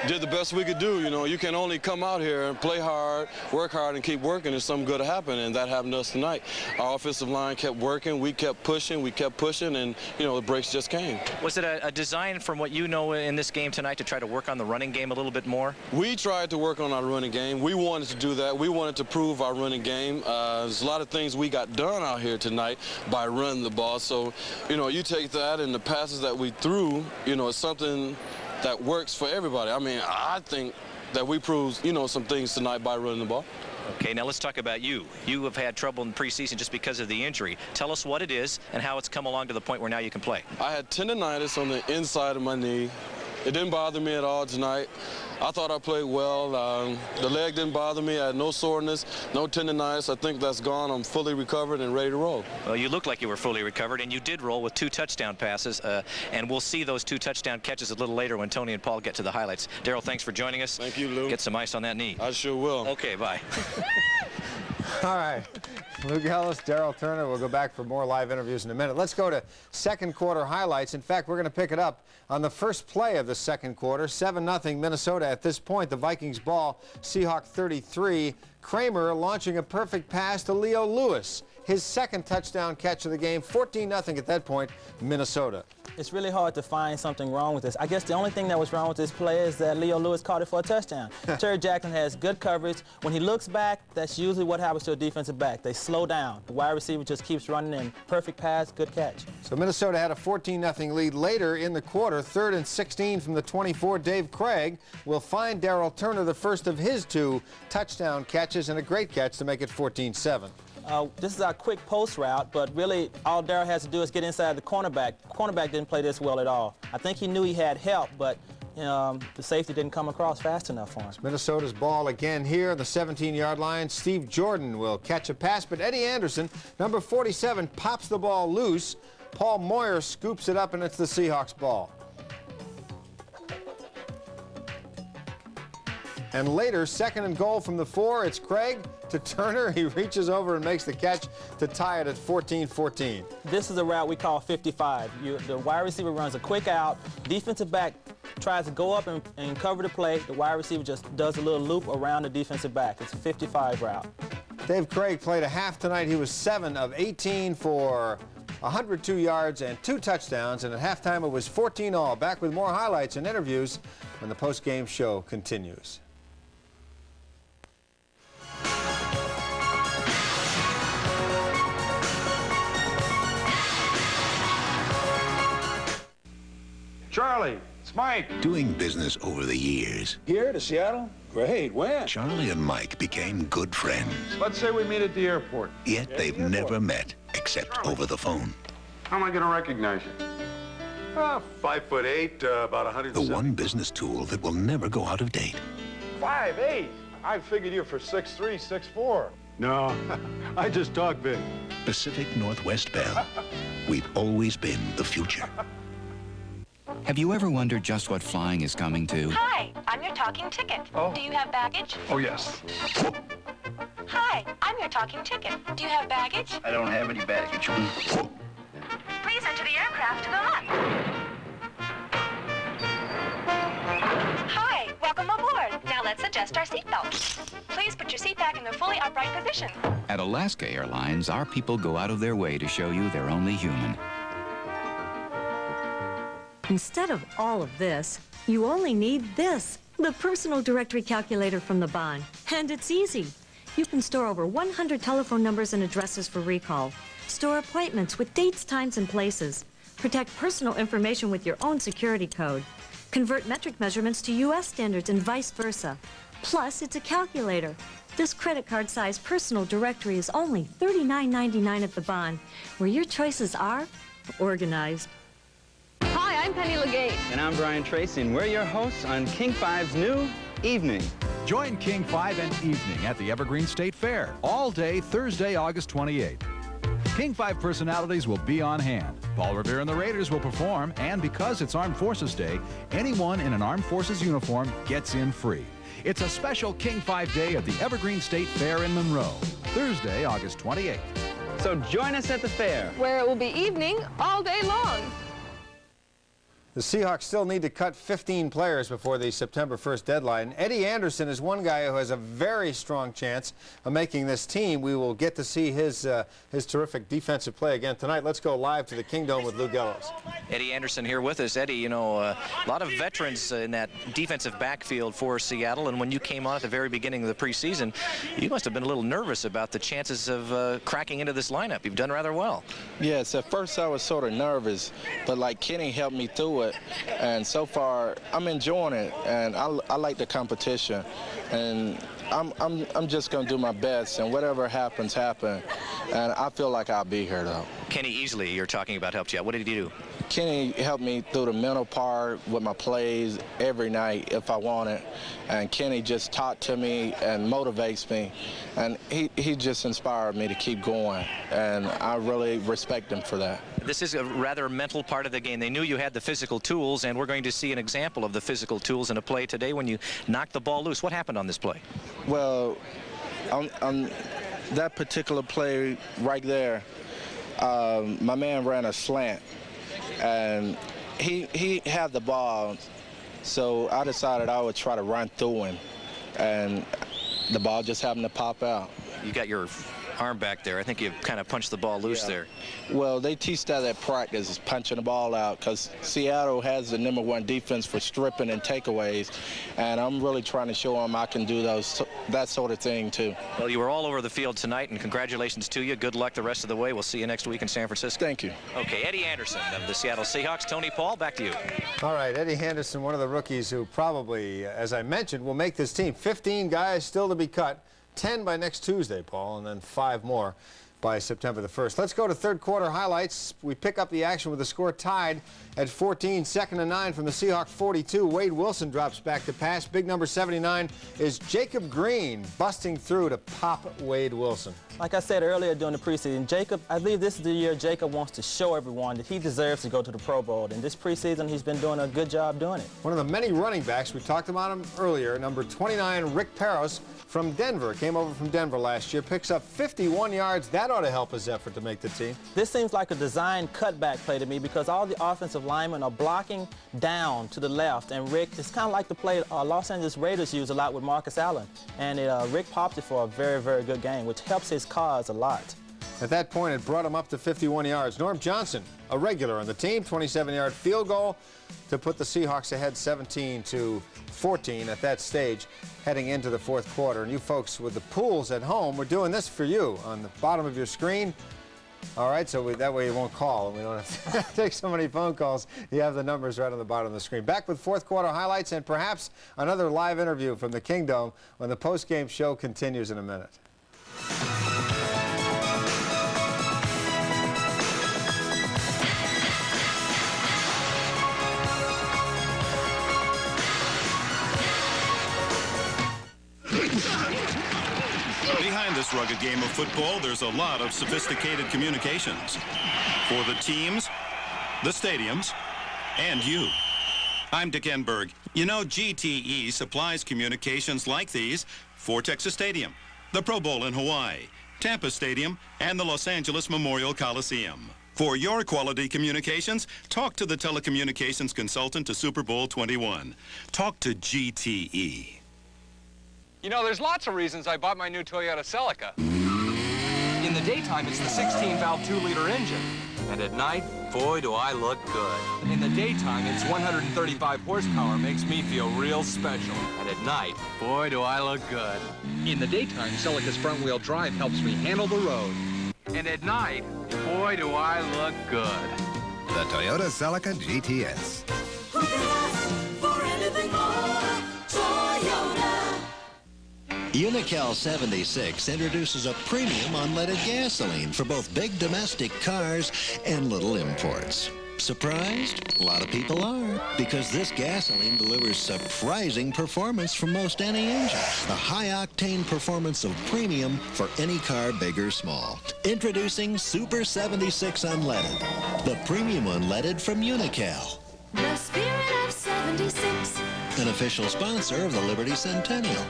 did the best we could do. You know, you can only come out here and play hard, work hard, and keep working, and something good to happen, and that happened to us tonight. Our offensive line kept working. We kept pushing, and, you know, the breaks just came. Was it a design from what you know in this game tonight to try to work on the running game a little bit more? We tried to work on our running game. We wanted to do that. We wanted to prove our running game. There's a lot of things we got done out here tonight by running the ball. So, you know, you take that and the passes that we threw, you know, it's something that works for everybody. I mean, I think that we proved, you know, some things tonight by running the ball. Okay, now let's talk about you. You have had trouble in preseason just because of the injury. Tell us what it is and how it's come along to the point where now you can play. I had tendonitis on the inside of my knee. It didn't bother me at all tonight. I thought I played well. The leg didn't bother me. I had no soreness, no tendonitis. I think that's gone. I'm fully recovered and ready to roll. Well, you look like you were fully recovered, and you did roll with 2 touchdown passes, and we'll see those 2 touchdown catches a little later when Tony and Paul get to the highlights. Darrell, thanks for joining us. Thank you, Lou. Get some ice on that knee. I sure will. Okay, bye. All right. Lou Gellos, Darrell Turner. We'll go back for more live interviews in a minute. Let's go to second quarter highlights. In fact, we're going to pick it up on the first play of the second quarter. 7-0 Minnesota at this point. The Vikings ball, Seahawk 33. Kramer launching a perfect pass to Leo Lewis. His second touchdown catch of the game. 14-0 at that point, Minnesota. It's really hard to find something wrong with this. I guess the only thing that was wrong with this play is that Leo Lewis caught it for a touchdown. Terry Jackson has good coverage. When he looks back, that's usually what happens to a defensive back. They slow down. The wide receiver just keeps running in. Perfect pass, good catch. So Minnesota had a 14-0 lead later in the quarter. 3rd and 16 from the 24. Dave Craig will find Darrell Turner the first of his 2 touchdown catches and a great catch to make it 14-7. This is our quick post route, but really all Darrell has to do is get inside the cornerback. The cornerback didn't play this well at all. I think he knew he had help, but the safety didn't come across fast enough for him. It's Minnesota's ball again here on the 17-yard line. Steve Jordan will catch a pass, but Eddie Anderson, number 47, pops the ball loose. Paul Moyer scoops it up, and it's the Seahawks ball. And later, 2nd and goal from the 4. It's Craig to Turner. He reaches over and makes the catch to tie it at 14-14. This is a route we call 55. The wide receiver runs a quick out. Defensive back tries to go up and cover the play. The wide receiver just does a little loop around the defensive back. It's a 55 route. Dave Craig played a half tonight. He was 7 of 18 for 102 yards and 2 touchdowns. And at halftime, it was 14-all. Back with more highlights and interviews when the post-game show continues. Charlie, it's Mike. Doing business over the years, Here to Seattle? Great, when? Charlie and Mike became good friends. Let's say we meet at the airport. Yet they've never met, except over the phone. How am I going to recognize you? 5'8", about 100. The one business tool that will never go out of date. 5'8"? I figured you for 6'3", 6'4". No, I just talk big. Pacific Northwest Bell. We've always been the future. Have you ever wondered just what flying is coming to? Hi, I'm your talking ticket. Oh. Do you have baggage? Oh, yes. Hi, I talking ticket. Do you have baggage? I don't have any baggage. Please enter the aircraft to the left. Hi, welcome aboard. Now let's adjust our seatbelts. Please put your seat back in the fully upright position. At Alaska Airlines, our people go out of their way to show you they're only human. Instead of all of this, you only need this, the personal directory calculator from the Bond. And it's easy. You can store over 100 telephone numbers and addresses for recall, store appointments with dates, times, and places, protect personal information with your own security code, convert metric measurements to U.S. standards and vice versa. Plus, it's a calculator. This credit card-sized personal directory is only $39.99 at the Bond, where your choices are organized. Hi, I'm Penny Legate. And I'm Brian Tracy, and we're your hosts on King 5's new Evening. Join King 5 and Evening at the Evergreen State Fair all day Thursday, August 28th. King 5 personalities will be on hand. Paul Revere and the Raiders will perform, and because it's Armed Forces Day, anyone in an Armed Forces uniform gets in free. It's a special King 5 day at the Evergreen State Fair in Monroe, Thursday, August 28th. So join us at the fair, where it will be evening all day long. The Seahawks still need to cut 15 players before the September 1st deadline. Eddie Anderson is one guy who has a very strong chance of making this team. We will get to see his terrific defensive play again tonight. Let's go live to the Kingdome with Lou Gellos. Eddie Anderson here with us. Eddie, you know, a lot of veterans in that defensive backfield for Seattle, and when you came on at the very beginning of the preseason, you must have been a little nervous about the chances of cracking into this lineup. You've done rather well. Yes, at first I was sort of nervous, but like Kenny helped me through it, and so far I'm enjoying it, and I like the competition, and I'm just going to do my best, and whatever happens, happen, and I feel like I'll be here, though. Kenny Easley, you're talking about, helped you out. What did he do? Kenny helped me through the mental part with my plays every night if I want it, and Kenny just talked to me and motivates me, and he just inspired me to keep going, and I really respect him for that. This is a rather mental part of the game. They knew you had the physical tools, and we're going to see an example of the physical tools in a play today when you knocked the ball loose. What happened on this play? Well, on that particular play right there, my man ran a slant, and he had the ball, so I decided I would try to run through him, and the ball just happened to pop out. You got your arm back there. I think you kind of punched the ball loose there. Well, they teach that at practice, is punching the ball out, because Seattle has the #1 defense for stripping and takeaways, and I'm really trying to show them I can do that sort of thing too. Well, you were all over the field tonight, and congratulations to you. Good luck the rest of the way. We'll see you next week in San Francisco. Thank you. Okay, Eddie Anderson of the Seattle Seahawks. Tony Paul, back to you. All right, Eddie Anderson, one of the rookies who probably, as I mentioned, will make this team. 15 guys still to be cut. 10 by next Tuesday, Paul, and then 5 more by September the 1st. Let's go to third quarter highlights. We pick up the action with the score tied at 14, 2nd and 9 from the Seahawks 42. Wade Wilson drops back to pass. Big number 79 is Jacob Green busting through to pop Wade Wilson. Like I said earlier during the preseason, Jacob, I believe this is the year Jacob wants to show everyone that he deserves to go to the Pro Bowl. And this preseason, he's been doing a good job doing it. One of the many running backs, we talked about him earlier, number 29, Rick Parros from Denver. Came over from Denver last year, picks up 51 yards. That ought to help his effort to make the team. This seems like a designed cutback play to me because all the offensive linemen are blocking down to the left. And Rick, it's kind of like the play Los Angeles Raiders use a lot with Marcus Allen. And Rick popped it for a very, very good game, which helps his cause a lot. At that point, it brought him up to 51 yards. Norm Johnson, a regular on the team, 27-yard field goal to put the Seahawks ahead 17-14 at that stage heading into the fourth quarter. And you folks with the pools at home, we're doing this for you on the bottom of your screen. All right, so that way you won't call and we don't have to take so many phone calls. You have the numbers right on the bottom of the screen. Back with fourth quarter highlights and perhaps another live interview from the Kingdome when the post-game show continues in a minute. Behind this rugged game of football, there's a lot of sophisticated communications for the teams, the stadiums, and you. I'm Dick Enberg. You know, GTE supplies communications like these for Texas Stadium, the Pro Bowl in Hawaii, Tampa Stadium, and the Los Angeles Memorial Coliseum. For your quality communications, talk to the telecommunications consultant to Super Bowl 21. Talk to GTE. You know, there's lots of reasons I bought my new Toyota Celica. In the daytime, it's the 16-valve 2-liter engine. And at night, boy, do I look good. In the daytime, it's 135 horsepower, makes me feel real special. And at night, boy, do I look good. In the daytime, Celica's front-wheel drive helps me handle the road. And at night, boy, do I look good. The Toyota Celica GTS. Who can ask for anything more? Toyota. Unical 76 introduces a premium unleaded gasoline for both big domestic cars and little imports. Surprised? A lot of people are, because this gasoline delivers surprising performance from most any engine. The high-octane performance of premium for any car, big or small. Introducing Super 76 Unleaded, the premium unleaded from Unical. The spirit of 76. An official sponsor of the Liberty Centennial.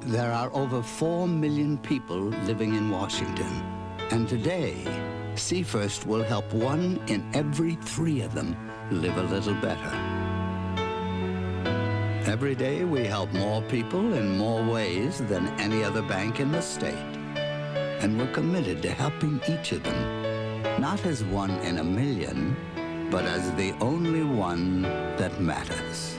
There are over 4 million people living in Washington, and today, Seafirst will help 1 in every 3 of them live a little better. Every day we help more people in more ways than any other bank in the state. And we're committed to helping each of them, not as 1 in a million, but as the only one that matters.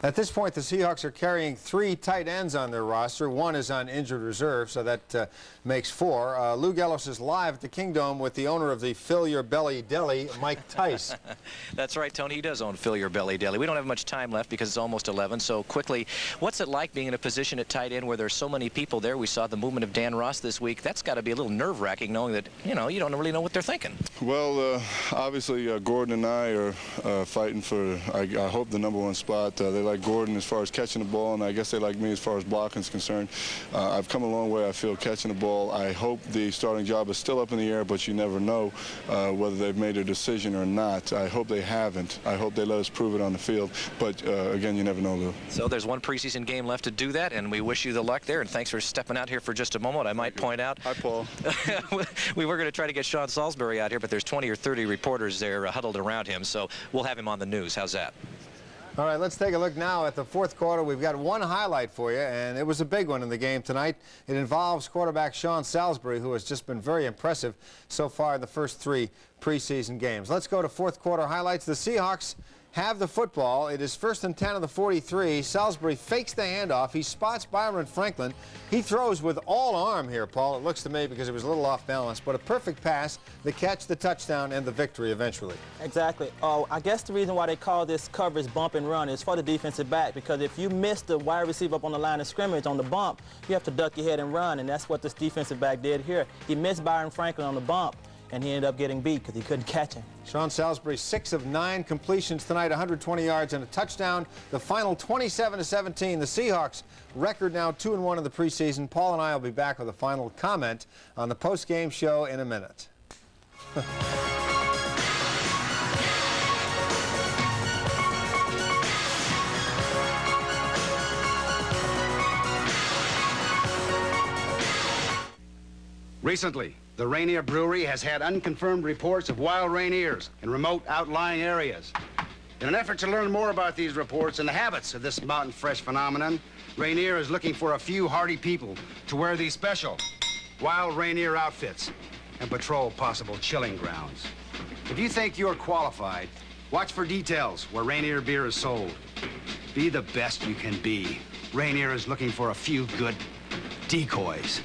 At this point, the Seahawks are carrying 3 tight ends on their roster. 1 is on injured reserve, so that makes 4. Lou Gellos is live at the Kingdome with the owner of the Fill Your Belly Deli, Mike Tice. That's right, Tony. He does own Fill Your Belly Deli. We don't have much time left because it's almost 11. So quickly, what's it like being in a position at tight end where there's so many people there? We saw the movement of Dan Ross this week. That's got to be a little nerve-wracking knowing that, you know, you don't really know what they're thinking. Well, obviously, Gordon and I are fighting for, I hope, the #1 spot. They like Gordon as far as catching the ball, and I guess they like me as far as blocking is concerned. I've come a long way, I feel, catching the ball. I hope the starting job is still up in the air, but you never know whether they've made a decision or not. I hope they haven't. I hope they let us prove it on the field. But, again, you never know, Lou. So there's 1 preseason game left to do that, and we wish you the luck there, and thanks for stepping out here for just a moment. I might point out. Hi, Paul. We were going to try to get Sean Salisbury out here, but there's 20 or 30 reporters there huddled around him, so we'll have him on the news. How's that? All right, let's take a look now at the 4th quarter. We've got 1 highlight for you, and it was a big one in the game tonight. It involves quarterback Sean Salisbury, who has just been very impressive so far in the first 3 preseason games. Let's go to 4th quarter highlights. The Seahawks have the football. It is 1st and 10 of the 43. Salisbury fakes the handoff. He spots Byron Franklin. He throws with all arm here, Paul, it looks to me, because it was a little off balance, but a perfect pass, the catch, the touchdown, and the victory eventually. Exactly. I guess the reason why they call this coverage bump and run is for the defensive back, because if you miss the wide receiver up on the line of scrimmage on the bump, you have to duck your head and run, and that's what this defensive back did here. He missed Byron Franklin on the bump, and he ended up getting beat because he couldn't catch him. Sean Salisbury, 6 of 9 completions tonight, 120 yards and a touchdown. The final 27-17. The Seahawks record now 2-1 in the preseason. Paul and I will be back with a final comment on the post-game show in a minute. Recently, the Rainier Brewery has had unconfirmed reports of wild Rainiers in remote outlying areas. In an effort to learn more about these reports and the habits of this mountain fresh phenomenon, Rainier is looking for a few hardy people to wear these special wild Rainier outfits and patrol possible chilling grounds. If you think you're qualified, watch for details where Rainier beer is sold. Be the best you can be. Rainier is looking for a few good decoys.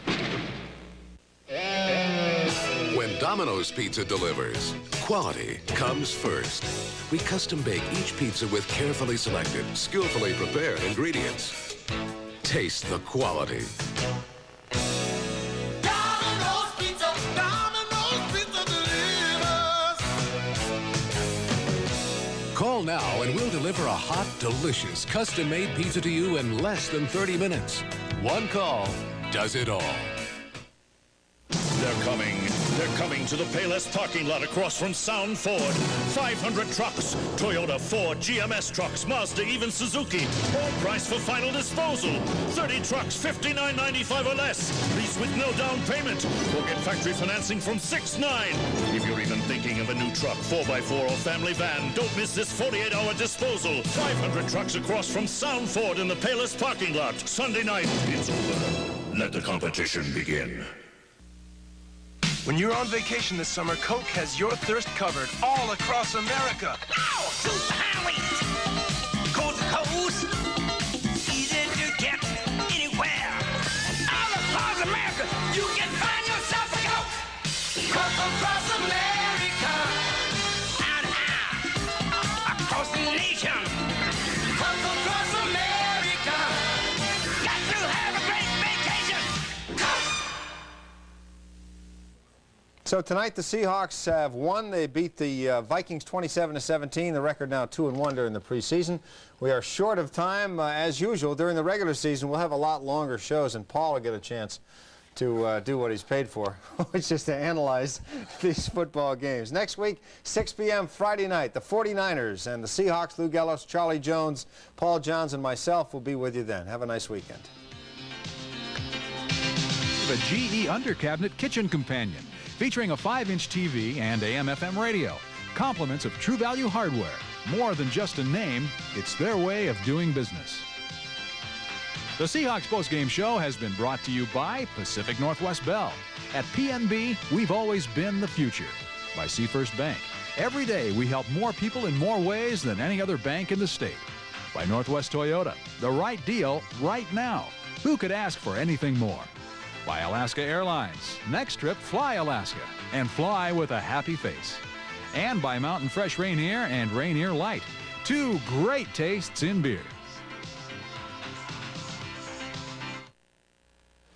When Domino's Pizza delivers, quality comes first. We custom bake each pizza with carefully selected, skillfully prepared ingredients. Taste the quality. Domino's Pizza delivers. Call now and we'll deliver a hot, delicious, custom-made pizza to you in less than 30 minutes. One call does it all. They're coming They're coming to the Payless parking lot across from Sound Ford. 500 trucks, Toyota, Ford, GMS trucks, Mazda, even Suzuki. All priced for final disposal. 30 trucks, $59.95 or less. Lease with no down payment. Or get factory financing from 6.9. If you're even thinking of a new truck, 4x4 or family van, don't miss this 48-hour disposal. 500 trucks across from Sound Ford in the Payless parking lot. Sunday night, it's over. Let the competition begin. When you're on vacation this summer, Coke has your thirst covered all across America. Now, super highways, coast to coast, easy to get anywhere. All across America, you can find yourself a Coke. Coke across America, out across the nation. Coke across America, got to have a great vacation. Coke. So tonight the Seahawks have won. They beat the Vikings 27-17. The record now 2-1 during the preseason. We are short of time as usual. During the regular season we'll have a lot longer shows, and Paul will get a chance to do what he's paid for, which is to analyze these football games. Next week, 6 p.m. Friday night, the 49ers and the Seahawks. Lou Gellos, Charlie Jones, Paul Johns, and myself will be with you then. Have a nice weekend. The GE Under Cabinet Kitchen Companion, featuring a 5-inch TV and AM/FM radio. Compliments of True Value Hardware. More than just a name, it's their way of doing business. The Seahawks postgame show has been brought to you by Pacific Northwest Bell. At PNB, we've always been the future. By Seafirst Bank. Every day we help more people in more ways than any other bank in the state. By Northwest Toyota. The right deal right now. Who could ask for anything more? By Alaska Airlines. Next trip, fly Alaska and fly with a happy face. And by Mountain Fresh Rainier and Rainier Light. Two great tastes in beer.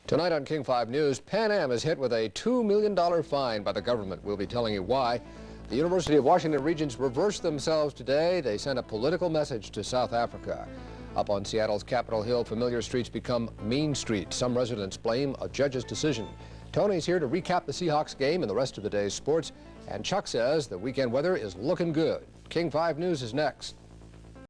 Tonight on King 5 News, Pan Am is hit with a $2 million fine by the government. We'll be telling you why. The University of Washington Regents reversed themselves today. They sent a political message to South Africa. Up on Seattle's Capitol Hill, familiar streets become mean streets. Some residents blame a judge's decision. Tony's here to recap the Seahawks game and the rest of the day's sports. And Chuck says the weekend weather is looking good. King 5 News is next.